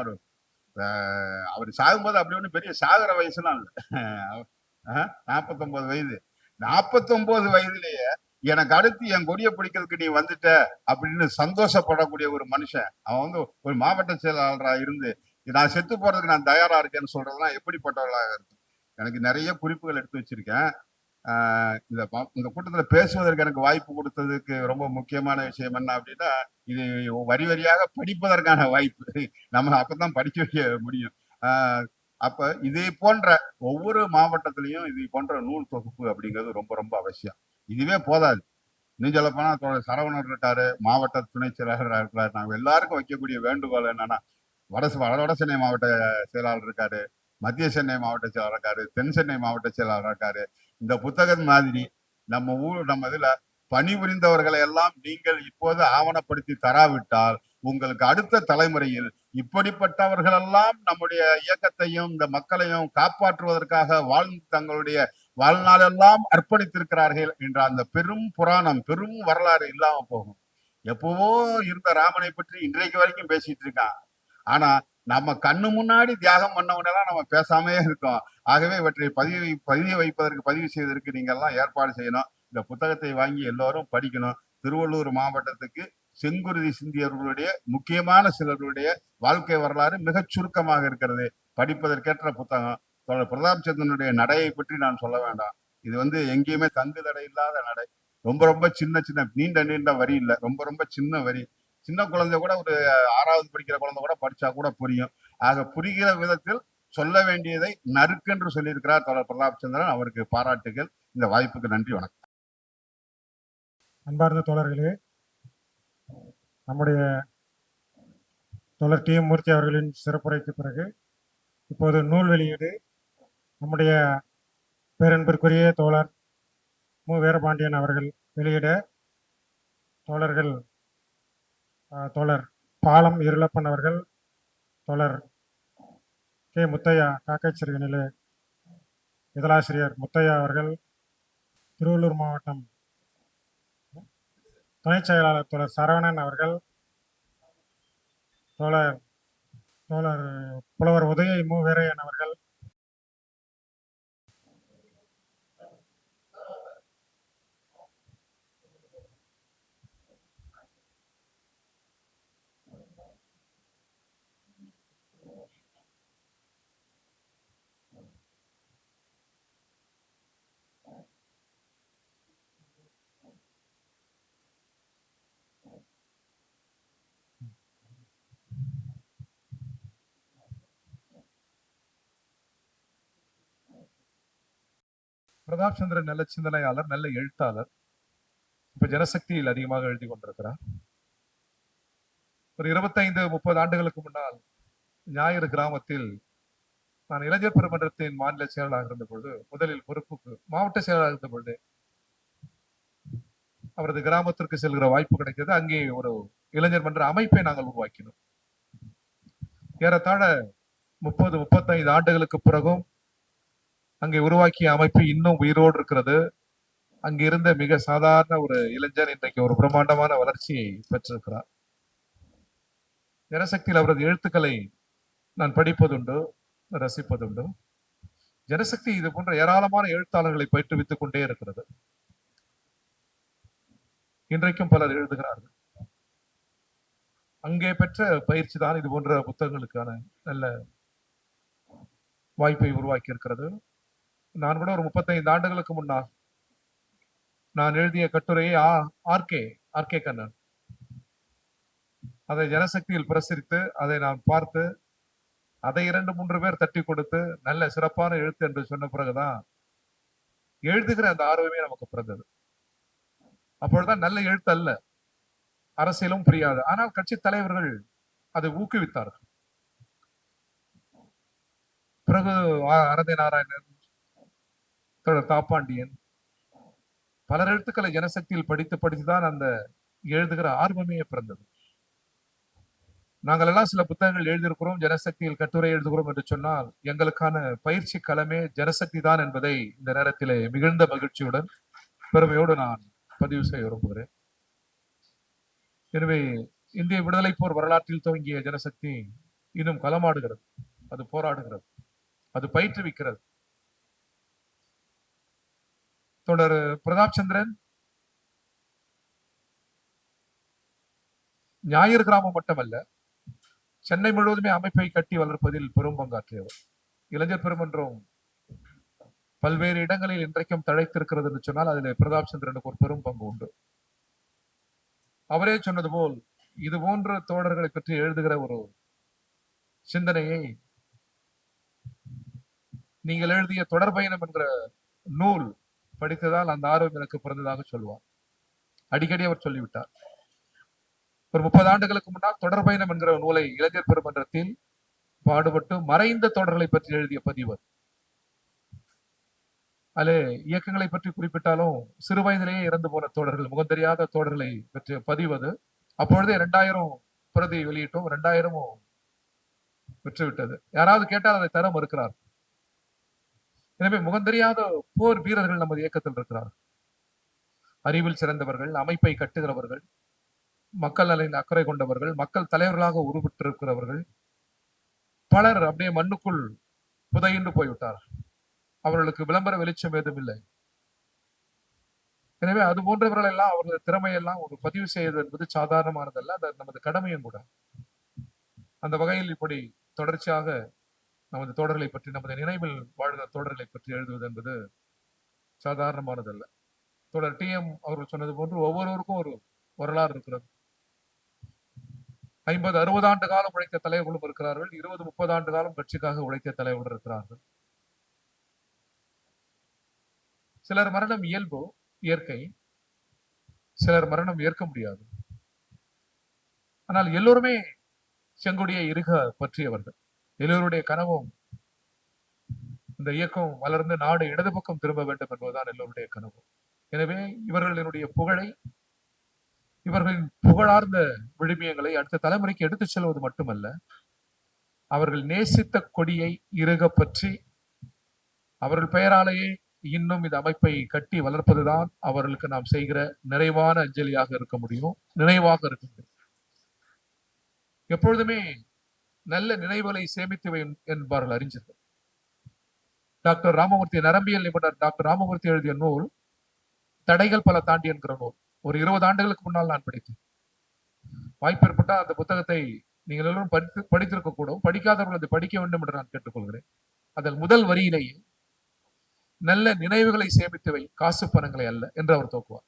அவர் சாகும்போது அப்படி ஒன்றும் பெரிய சாகுற வயசுலாம் இல்லை. 49 வயது. 49 வயதுலயே எனக்கு அடுத்து என் கொடியை பிடிக்கிறதுக்கு நீ வந்துட்ட அப்படின்னு சந்தோஷப்படக்கூடிய ஒரு மனுஷன். அவன் வந்து ஒரு மாவட்ட செயலாளரா இருந்து நான் செத்து போறதுக்கு நான் தயாரா இருக்கேன்னு சொல்றதுலாம் எப்படிப்பட்டவர்களாக இருக்கு. எனக்கு நிறைய குறிப்புகள் எடுத்து வச்சிருக்கேன். இந்த கூட்டத்துல பேசுவதற்கு எனக்கு வாய்ப்பு கொடுத்ததுக்கு ரொம்ப முக்கியமான விஷயம் என்ன அப்படின்னா, இது வரி வரியாக படிப்பதற்கான வாய்ப்பு. நம்ம அப்பதான் படிக்க வைக்க முடியும். அப்ப இதே போன்ற ஒவ்வொரு மாவட்டத்திலையும் இது போன்ற நூல் தொகுப்பு அப்படிங்கிறது ரொம்ப ரொம்ப அவசியம். இதுவே போதாது. இன்னும் சொல்ல போனா சரவணர் இருக்காரு, மாவட்ட துணை செயலாளராக இருக்கிறார். நாங்க எல்லாருக்கும் வைக்கக்கூடிய வேண்டுகோள் என்னன்னா, வட சென்னை மாவட்ட செயலாளர் இருக்காரு, மத்திய சென்னை மாவட்ட செயலாளர் இருக்காரு, தென் சென்னை மாவட்ட செயலாளர் இருக்காரு. இந்த புத்தகம் மாதிரி நம்ம இதுல பணிபுரிந்தவர்களை எல்லாம் நீங்கள் இப்போது ஆவணப்படுத்தி தராவிட்டால் உங்களுக்கு அடுத்த தலைமுறையில் இப்படிப்பட்டவர்கள் எல்லாம் நம்முடைய இயக்கத்தையும் இந்த மக்களையும் காப்பாற்றுவதற்காக வாழ்ந்து தங்களுடைய வாழ்நாளெல்லாம் அர்ப்பணித்திருக்கிறார்கள் என்ற அந்த பெரும் புராணம், பெரும் வரலாறு இல்லாம போகும். எப்பவோ இருந்த ராமனை பற்றி இன்றைக்கு வரைக்கும் பேசிட்டு இருக்கான். ஆனா நம்ம கண்ணு முன்னாடி தியாகம் பண்ணவனெல்லாம் நம்ம பேசாமே இருக்கோம். ஆகவே இவற்றை பதிவு செய்வதற்கு நீங்க எல்லாம் ஏற்பாடு செய்யணும். இந்த புத்தகத்தை வாங்கி எல்லோரும் படிக்கணும். திருவள்ளூர் மாவட்டத்துக்கு செங்குருதி சிந்தியவர்களுடைய முக்கியமான சிலருடைய வாழ்க்கை வரலாறு மிகச் சுருக்கமாக இருக்கிறது. படிப்பதற்கேற்ற புத்தகம். பிரதாப் சந்திரனுடைய நடையை பற்றி நான் சொல்ல வேண்டாம். இது வந்து எங்கேயுமே தங்கு தடை இல்லாத நடை. ரொம்ப ரொம்ப சின்ன சின்ன நீண்ட வரி இல்லை, ரொம்ப ரொம்ப சின்ன வரி. சின்ன குழந்தை கூட ஒரு 6வது படிக்கிற குழந்தை கூட படிச்சா கூட புரியும். ஆக புரிகிற விதத்தில் சொல்ல வேண்டியதை நறுக்கென்று சொல்லியிருக்கிறார் தோழர் பிரதாப் சந்திரன். அவருக்கு பாராட்டுகள். இந்த வாய்ப்புக்கு நன்றி, வணக்கம். அன்பார்ந்த தோழர்களே, நம்முடைய தோழர் டி எம் மூர்த்தி அவர்களின் சிறப்புரைக்கு பிறகு இப்போது நூல் வெளியீடு நம்முடைய பேரன்பிற்குரிய தோழர் மு வீரபாண்டியன் அவர்கள் வெளியிட தோழர் பாலம் இருளப்பன் அவர்கள், தோழர் கே முத்தையா காக்காய்ச்சிறு நிலை இதழாசிரியர் முத்தையா அவர்கள், திருவள்ளூர் மாவட்டம் துணை செயலாளர் தோழர் சரவணன் அவர்கள், தோழர் புலவர் உதய மு வீரையன் அவர்கள், பிரதாப் சந்திரன் நல்ல சிந்தனையாளர், நல்ல எழுத்தாளர். இப்ப ஜனசக்தியில் அதிகமாக எழுதி கொண்டிருக்கிறார். ஒரு 25-30 ஆண்டுகளுக்கு முன்னால் ஞாயிறு கிராமத்தில் நான் இளைஞர் பெருமன்றத்தின் மாநில செயலாளராக இருந்த பொழுது, முதலில் பொறுப்புக்கு மாவட்ட செயலாளராக இருந்த பொழுது அவரது கிராமத்திற்கு செல்கிற வாய்ப்பு கிடைத்தது. அங்கே ஒரு இளைஞர் மன்ற அமைப்பை நாங்கள் உருவாக்கினோம். ஏறத்தாழ 30-35 ஆண்டுகளுக்கு பிறகும் அங்கே உருவாக்கிய அமைப்பு இன்னும் உயிரோடு இருக்கிறது. அங்க இருந்த மிக சாதாரண ஒரு இளைஞர் இன்றைக்கு ஒரு பிரம்மாண்டமான வளர்ச்சியை பெற்றிருக்கிறார். ஜனசக்தியில் அவரது எழுத்துக்களை நான் படிப்பதுண்டு, ரசிப்பதுண்டு. ஜனசக்தி இது போன்ற ஏராளமான எழுத்தாளர்களை பயிற்றுவித்துக் கொண்டே இருக்கிறது. இன்றைக்கும் பலர் எழுதுகிறார்கள். அங்கே பெற்ற பயிற்சி தான் இது போன்ற புத்தகங்களுக்கான நல்ல வாய்ப்பை உருவாக்கி இருக்கிறது. நான் கூட ஒரு 35 ஆண்டுகளுக்கு முன்னால் நான் எழுதிய கட்டுரையை ஆர்கே கண்ணன் அதை ஜனசக்தியில் பிரசுரித்து அதை நான் பார்த்து அதை 2-3 பேர் தட்டி கொடுத்து நல்ல சிறப்பான எழுத்து என்று சொன்ன பிறகுதான் எழுதுகிற அந்த ஆர்வமே நமக்கு பிறந்தது. அப்பொழுதுதான் நல்ல எழுத்து அல்ல, அரசியலும் புரியாது. ஆனால் கட்சி தலைவர்கள் அதை ஊக்குவித்தார்கள். பிறகு அரந்தை நாராயணன், தாப்பாண்டியன் பலர் எழுத்துக்களை ஜனசக்தியில் படித்துதான் அந்த எழுதுகிற ஆர்வமே பிறந்தது. நாங்கள் எல்லாம் சில புத்தகங்கள் எழுதியிருக்கிறோம், ஜனசக்தியில் கட்டுரை எழுதுகிறோம் என்று சொன்னால் எங்களுக்கான பயிற்சி களமே ஜனசக்தி தான் என்பதை இந்த நேரத்திலே மிகுந்த மகிழ்ச்சியுடன் பெருமையோடு நான் பதிவு செய்ய விரும்புகிறேன். எனவே இந்திய விடுதலை போர் வரலாற்றில் துவங்கிய ஜனசக்தி இன்னும் களமாடுகிறது, அது போராடுகிறது, அது பயிற்றுவிக்கிறது. தொடர் பிரதாப் சந்திரன் ஞாயிறு கிராமம் மட்டுமல்ல, சென்னை முழுவதுமே அமைப்பை கட்டி வளர்ப்பதில் பெரும் பங்காற்றியவர். இளைஞர் பெருமன்றம் பல்வேறு இடங்களில் இன்றைக்கும் தழைத்திருக்கிறது என்று சொன்னால் அதில் பிரதாப் சந்திரனுக்கு ஒரு பெரும் பங்கு உண்டு. அவரே சொன்னது போல் இது போன்ற தோழர்களை பற்றி எழுதுகிற ஒரு சிந்தனையை நீங்கள் எழுதிய தொடர் பயணம் என்கிற நூல் படித்ததால் அந்த ஆர்வம் எனக்கு பிறந்ததாக சொல்வார். அடிக்கடி அவர் சொல்லிவிட்டார். ஒரு 30 ஆண்டுகளுக்கு முன்னால் தொடர் பயணம் என்கிற நூலை இளைஞர் பெருமன்றத்தில் பாடுபட்டு மறைந்த தொடர்களை பற்றி எழுதிய பதிவர். அதிலே இயக்கங்களை பற்றி குறிப்பிட்டாலும் சிறு வயதிலேயே இறந்து போன தோழர்கள், முகம் தெரியாத தோழர்களை பற்றிய பதிவது. அப்பொழுதே 2000 பிரதி வெளியிட்டோம், 2000 விற்றுவிட்டது. யாராவது கேட்டால் அதை தர மறுக்கிறார். எனவே முகம் தெரியாத போர் வீரர்கள் நமது இயக்கத்தில் இருக்கிறார். அறிவில் சிறந்தவர்கள், அமைப்பை கட்டுகிறவர்கள், மக்கள் நலனில் அக்கறை கொண்டவர்கள், மக்கள் தலைவர்களாக உருவெற்றிருக்கிறவர்கள் பலர் அப்படியே மண்ணுக்குள் புதையுண்டு போய்விட்டார். அவர்களுக்கு விளம்பர வெளிச்சம் ஏதும் இல்லை. எனவே அது போன்றவர்கள் எல்லாம் அவர்களது திறமையெல்லாம் ஒரு பதிவு செய்வது என்பது சாதாரணமானதல்ல, அது நமது கடமையும் கூட. அந்த வகையில் இப்படி தொடர்ச்சியாக நமது தோழர்களை பற்றி, நமது நினைவில் வாழ்கிற தோழர்களை பற்றி எழுதுவது என்பது சாதாரணமானதல்ல. தோழர் TM அவர்கள் சொன்னது போன்று ஒவ்வொருவருக்கும் ஒரு வரலாறு இருக்கிறது. 50-60 ஆண்டு காலம் உழைத்த தலைவர்களும் இருக்கிறார்கள், 20-30 ஆண்டு காலம் கட்சிக்காக உழைத்த தலைவர்கள் இருக்கிறார்கள். சிலர் மரணம் இயல்பு, இயற்கை, சிலர் மரணம் ஏற்க முடியாது. ஆனால் எல்லோருமே செங்கொடியை இறுக பற்றியவர்கள். எல்லோருடைய கனவும் இந்த இயக்கம் வளர்ந்து நாடு இடது பக்கம் திரும்ப வேண்டும் என்பதுதான் எல்லோருடைய கனவு. எனவே இவர்களினுடைய புகழை, இவர்களின் புகழார்ந்த விழுமியங்களை அடுத்த தலைமுறைக்கு எடுத்துச் செல்வது மட்டுமல்ல, அவர்கள் நேசித்த கொடியை இறுக பற்றி அவர்கள் பெயராலேயே இன்னும் இந்த அமைப்பை கட்டி வளர்ப்பதுதான் அவர்களுக்கு நாம் செய்கிற நிறைவான அஞ்சலியாக இருக்க முடியும், நினைவாக இருக்க முடியும். எப்பொழுதுமே நல்ல நினைவுகளை சேமித்து என்பார்கள் அறிஞர்கள். டாக்டர் ராமமூர்த்தி, நரம்பியல் நிபுணர் டாக்டர் ராமமூர்த்தி எழுதிய நூல் தடைகள் பல தாண்டி என்கிற நூல் ஒரு 20 ஆண்டுகளுக்கு முன்னால் நான் படித்தேன். வாய்ப்பு ஏற்பட்டால் அந்த புத்தகத்தை நீங்கள் எல்லோரும் படித்திருக்க கூடும். படிக்காதவர்கள் அதை படிக்க வேண்டும் என்று நான் கேட்டுக்கொள்கிறேன். அதில் முதல் வரியிலேயே நல்ல நினைவுகளை சேமித்தவை, காசு பணங்களை அல்ல என்று அவர் தோக்குவார்.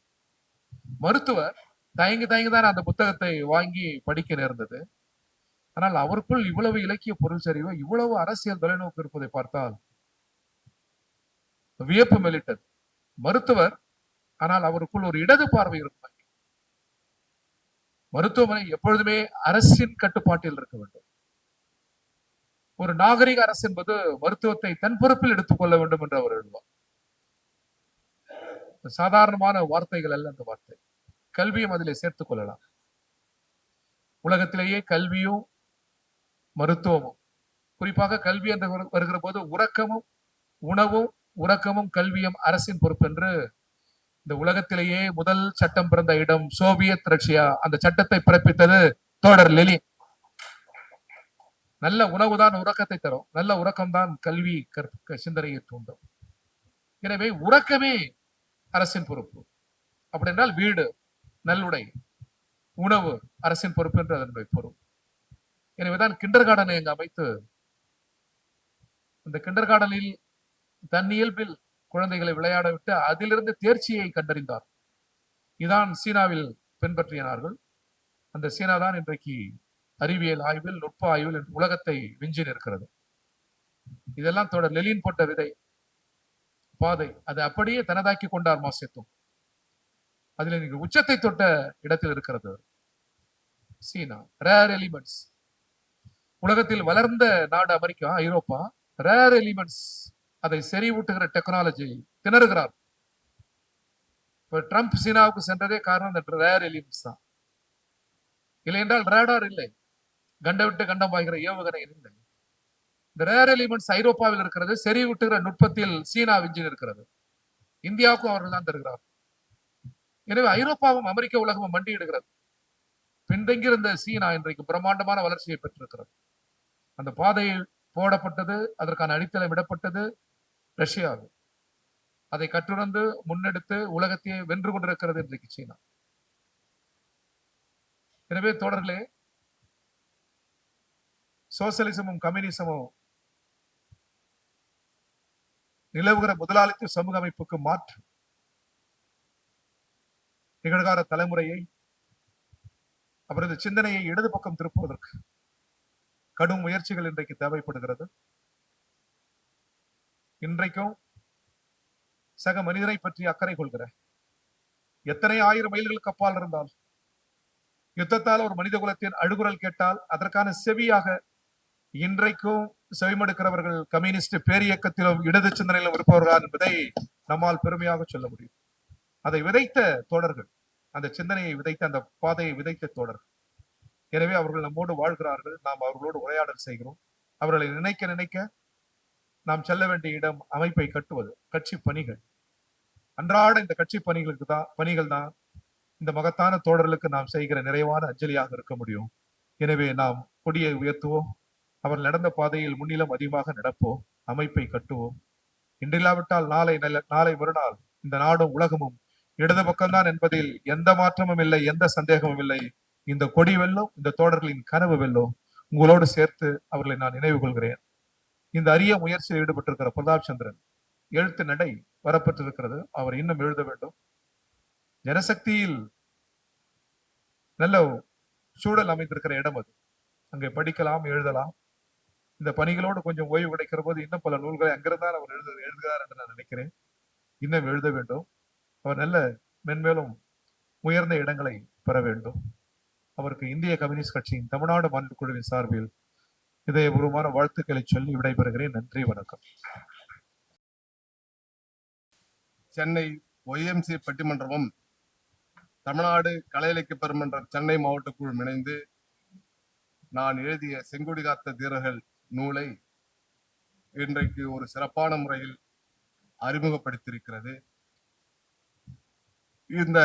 மருத்துவர் தயங்கி தான் அந்த புத்தகத்தை வாங்கி படிக்க நேர்ந்தது. ஆனால் அவருக்குள் இவ்வளவு இலக்கிய பொருள் சரிவு, இவ்வளவு அரசியல் தொலைநோக்கு இருப்பதை பார்த்தால் வியப்பு மேலிட்டது. மருத்துவர், ஆனால் அவருக்குள் ஒரு இடது பார்வை இருக்கும். மருத்துவமனை எப்பொழுதுமே அரசின் கட்டுப்பாட்டில் இருக்க வேண்டும். ஒரு நாகரிக அரசு என்பது மருத்துவத்தை தன் பொறுப்பில் எடுத்துக்கொள்ள வேண்டும் என்று அவர் எழுதுவார். சாதாரணமான வார்த்தைகள் அல்ல அந்த வார்த்தை. கல்வியும் அதிலே சேர்த்துக் கொள்ளலாம். உலகத்திலேயே கல்வியும் மருத்துவமும், குறிப்பாக கல்வி என்று வருகிற போது உறக்கமும் உணவும் உறக்கமும் கல்வியும் அரசின் பொறுப்பு என்று இந்த உலகத்திலேயே முதல் சட்டம் பிறந்த இடம் சோவியத் ரஷ்யா. அந்த சட்டத்தை பிறப்பித்தது தோழர் லெனின். நல்ல உணவு தான் உறக்கத்தை தரும், நல்ல உறக்கம் தான் கல்வி சிந்தனையை தூண்டும். எனவே உறக்கமே அரசின் பொறுப்பு. அப்படி என்றால் வீடு, நல்லுடை, உணவு அரசின் பொறுப்பு என்று அதனுடைய பொருள். எனவேதான் கிண்டர் கார்டனை அங்கு அமைத்து அந்த கிண்டர் கார்டனில் தன் இயல்பில் குழந்தைகளை விளையாட விட்டு அதிலிருந்து தேர்ச்சியை கண்டறிந்தார். இதான் சீனாவில் பின்பற்றினார்கள். அந்த சீனா தான் இன்றைக்கு அறிவியல் ஆய்வில், நுட்ப ஆய்வில் உலகத்தை விஞ்சி நிற்கிறது. இதெல்லாம் தொடர் லெனின் போட்ட விதை பாதை. அதை அப்படியே தனதாக்கி கொண்டார் மாசேத்துங். அதில் இன்னைக்கு உச்சத்தை தொட்ட இடத்தில் இருக்கிறது சீனா. ரேர் எலிமெண்ட்ஸ், உலகத்தில் வளர்ந்த நாடு அமெரிக்கா, ஐரோப்பா. ரேர் எலிமெண்ட்ஸ், அதை செறிவூட்டுகிற டெக்னாலஜி திணறுகிறார். இப்ப ட்ரம்ப் சீனாவுக்கு சென்றதே காரணம் இந்த ரேர் எலிமெண்ட்ஸ் தான். இல்லை என்றால் ரேடார் இல்லை. கண்ட விட்டு கண்டம் பாய்கிற ஏவுகணை இல்லை. இந்த ரேர் எலிமெண்ட்ஸ் ஐரோப்பாவில் இருக்கிறது, செறிவூட்டுகிற நுட்பத்தில் சீனா விஞ்சி இருக்கிறது. இந்தியாவுக்கும் அவர்கள் தான் தருகிறார். எனவே ஐரோப்பாவும் அமெரிக்க உலகமும் மண்டியிடுகிறது. பின்தங்கியிருந்த சீனா இன்றைக்கு பிரம்மாண்டமான வளர்ச்சியை பெற்றிருக்கிறது. அந்த பாதை போடப்பட்டது, அதற்கான அடித்தளம் விடப்பட்டது ரஷ்யாவில். அதை கற்றுணர்ந்து முன்னெடுத்து உலகத்தையே வென்று கொண்டிருக்கிறது இன்றைக்கு சீனா. எனவே தோழர்களே, சோசியலிசமும் கம்யூனிசமும் நிலவுகிற முதலாளித்துவ சமூக அமைப்புக்கு மாற்று. நிகழ்கால தலைமுறையை அவரது சிந்தனையை இடது பக்கம் திருப்புவதற்கு கடும் முயற்சிகள் இன்றைக்கு தேவைப்படுகிறது. இன்றைக்கும் சக மனிதனை பற்றி அக்கறை கொள்கிற எத்தனை ஆயிரம் மைல்களுக்கு அப்பால் இருந்தால் யுத்தத்தால் ஒரு மனித குலத்தின் அழுகுரல் கேட்டால் அதற்கான செவியாக இன்றைக்கும் செவிமடுக்கிறவர்கள் கம்யூனிஸ்ட் பேரியக்கத்திலும் இடது சிந்தனையிலும் இருப்பவர்கள் என்பதை நம்மால் பெருமையாக சொல்ல முடியும். அதை விதைத்த தோழர்கள், அந்த சிந்தனையை விதைத்த, அந்த பாதையை விதைத்த தோழர்கள். எனவே அவர்கள் நம்மோடு வாழ்கிறார்கள், நாம் அவர்களோடு உரையாடல் செய்கிறோம். அவர்களை நினைக்க நினைக்க நாம் செல்ல வேண்டிய இடம் அமைப்பை கட்டுவது, கட்சி பணிகள். அன்றாட இந்த கட்சி பணிகள் தான் இந்த மகத்தான தோழர்களுக்கு நாம் செய்கிற நிறைவான அஞ்சலியாக இருக்க முடியும். எனவே நாம் கொடியை உயர்த்துவோம், அவர்கள் நடந்த பாதையில் முன்னிலம் அதிகமாக நடப்போம், அமைப்பை கட்டுவோம். இன்றில்லாவிட்டால் நாளை மறுநாள் இந்த நாடும் உலகமும் இடது பக்கம்தான் என்பதில் எந்த மாற்றமும் இல்லை, எந்த சந்தேகமும் இல்லை. இந்த கொடி வெல்லும், இந்த தோழர்களின் கனவு வெல்லும். உங்களோடு சேர்த்து அவர்களை நான் நினைவு கொள்கிறேன். இந்த அரிய முயற்சியில் ஈடுபட்டிருக்கிற பிரதாப் சந்திரன் எழுத்து நடை வரப்பட்டிருக்கிறது, அவர் இன்னும் எழுத வேண்டும். ஜனசக்தியில் நல்ல சூழல் அமைந்திருக்கிற இடம் அது, அங்கே படிக்கலாம், எழுதலாம். இந்த பணிகளோடு கொஞ்சம் ஓய்வு கிடைக்கிற போது இன்னும் பல நூல்களை அங்கிருந்தான் அவர் எழுதுகிறார் என்று நான் நினைக்கிறேன். இன்னும் எழுத வேண்டும். அவர் நல்ல மென்மேலும் உயர்ந்த இடங்களை பெற வேண்டும். அவருக்கு இந்திய கம்யூனிஸ்ட் கட்சியின் தமிழ்நாடு மாநில குழுவின் சார்பில் இதயபூர்வமான வாழ்த்துக்களை சொல்லி விடைபெறுகிறேன். நன்றி, வணக்கம். சென்னை ஒய்எம்சி பட்டிமன்றமும் தமிழ்நாடு கலை இலக்கிய பெருமன்ற சென்னை மாவட்ட குழு இணைந்து நான் எழுதிய செங்கொடி காத்த தீரர்கள் நூலை இன்றைக்கு ஒரு சிறப்பான முறையில் அறிமுகப்படுத்தியிருக்கிறது. இந்த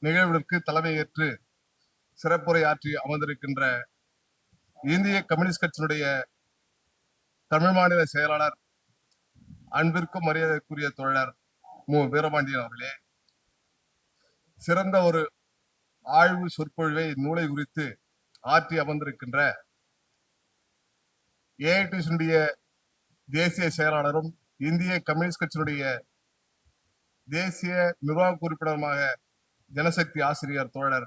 நிகழ்விற்கு தலைமையேற்று சிறப்புரையாற்றி அமர்ந்திருக்கின்ற இந்திய கம்யூனிஸ்ட் கட்சியினுடைய தமிழ் மாநில செயலாளர், அன்பிற்கும் மரியாதைக்குரிய தோழர் மு. வீரபாண்டியன் அவர்களே, சிறந்த ஒரு ஆய்வு சொற்பொழிவை நூலை குறித்து ஆற்றி அமர்ந்திருக்கின்ற ஏஐடிசியினுடைய தேசிய செயலாளரும் இந்திய கம்யூனிஸ்ட் கட்சியினுடைய தேசிய நிர்வாக உறுப்பினருமாக ஜனசக்தி ஆசிரியர் தோழர்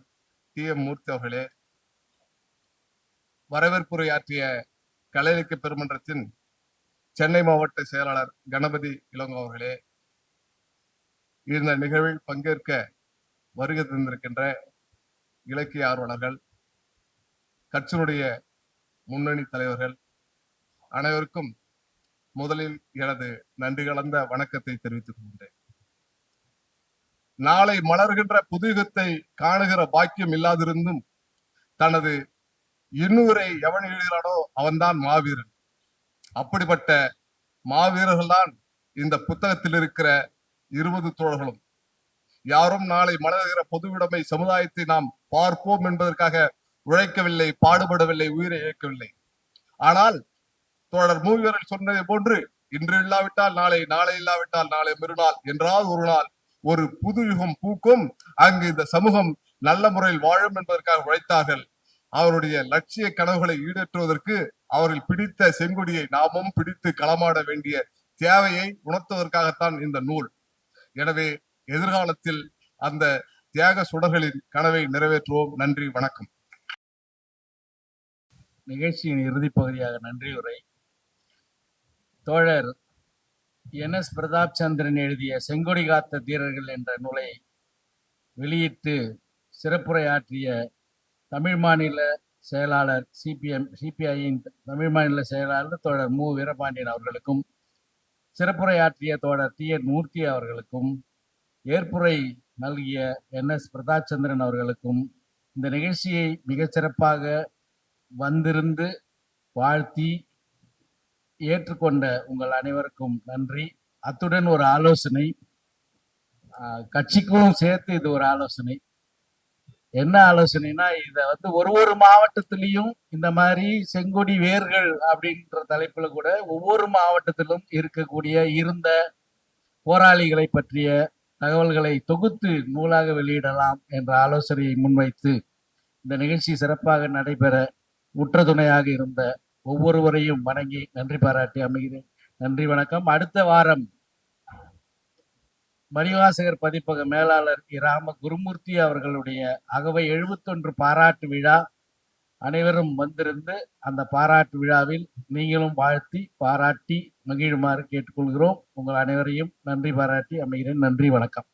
டி.எம். மூர்த்தி அவர்களே, வரவேற்புரையாற்றிய கலை இலக்கிய பெருமன்றத்தின் சென்னை மாவட்ட செயலாளர் கணபதி இளங்கோ அவர்களே, இந்த நிகழ்வில் பங்கேற்க வருகை தந்திருக்கின்ற இலக்கிய ஆர்வலர்கள், கட்சியினுடைய முன்னணி தலைவர்கள் அனைவருக்கும் முதலில் எனது நன்றி கலந்த வணக்கத்தை தெரிவித்துக் கொள்கின்றேன். நாளை மலர்கின்ற புதுயுகத்தை காணுகிற பாக்கியம் இல்லாதிருந்தும் தனது இன்னுரை எவன் எழுதுகிறானோ அவன்தான் மாவீரன். அப்படிப்பட்ட மாவீரர்கள் தான் இந்த புத்தகத்தில் இருக்கிற 20 தோழர்களும். யாரும் நாளை மலர்கிற பொதுவுடைமை சமுதாயத்தை நாம் பார்ப்போம் என்பதற்காக உழைக்கவில்லை, பாடுபடவில்லை, உயிரை இழக்கவில்லை. ஆனால் தோழர் மூவீரர் சொன்னதை போன்று இன்று இல்லாவிட்டால் நாளை, நாளை இல்லாவிட்டால் நாளை மறுநாள் என்றால் ஒரு நாள் ஒரு புது யுகம் பூக்கும், அங்கு இந்த சமூகம் நல்ல முறையில் வாழும் என்பதற்காக உழைத்தார்கள். அவருடைய லட்சிய கனவுகளை ஈடேற்றுவதற்கு அவர்கள் பிடித்த செங்கொடியை நாமும் பிடித்து களமாட வேண்டிய தேவையை உணர்த்துவதற்காகத்தான் இந்த நூல். எனவே எதிர்காலத்தில் அந்த தியாக சுடர்களின் கனவை நிறைவேற்றுவோம். நன்றி, வணக்கம். நிகழ்ச்சியின் இறுதி பகுதியாக நன்றி உரை. தோழர் NS பிரதாப் சந்திரன் எழுதிய செங்கொடி காத்த தீரர்கள் என்ற நூலை வெளியிட்டு சிறப்புரையாற்றிய தமிழ் மாநில செயலாளர் சிபிஐயின் தமிழ் மாநில செயலாளர் தோழர் மு. வீரபாண்டியன் அவர்களுக்கும், சிறப்புரையாற்றிய தோழர் டி.என். மூர்த்தி அவர்களுக்கும், ஏற்புரை நல்கிய NS பிரதாப் சந்திரன் அவர்களுக்கும், இந்த நிகழ்ச்சியை மிகச் சிறப்பாக வந்திருந்து வாழ்த்தி ஏற்றுக்கொண்ட உங்கள் அனைவருக்கும் நன்றி. அத்துடன் ஒரு ஆலோசனை, கட்சிக்கும் சேர்த்து இது ஒரு ஆலோசனை. என்ன ஆலோசனைனா, இத ஒரு மாவட்டத்திலையும் இந்த மாதிரி செங்கொடி வேர்கள் அப்படின்ற தலைப்புல கூட ஒவ்வொரு மாவட்டத்திலும் இருக்கக்கூடிய இருந்த போராளிகளை பற்றிய தகவல்களை தொகுத்து நூலாக வெளியிடலாம் என்ற ஆலோசனையை முன்வைத்து இந்த நிகழ்ச்சி சிறப்பாக நடைபெற உற்ற துணையாக இருந்த ஒவ்வொருவரையும் வணங்கி நன்றி பாராட்டி அமைகிறேன். நன்றி, வணக்கம். அடுத்த வாரம் மணிவாசகர் பதிப்பக மேலாளர் இராம குருமூர்த்தி அவர்களுடைய அகவை 71 பாராட்டு விழா. அனைவரும் வந்திருந்து அந்த பாராட்டு விழாவில் நீங்களும் வாழ்த்தி பாராட்டி மகிழுமாறு கேட்டுக்கொள்கிறோம். உங்கள் அனைவரையும் நன்றி பாராட்டி அமைகிறேன். நன்றி, வணக்கம்.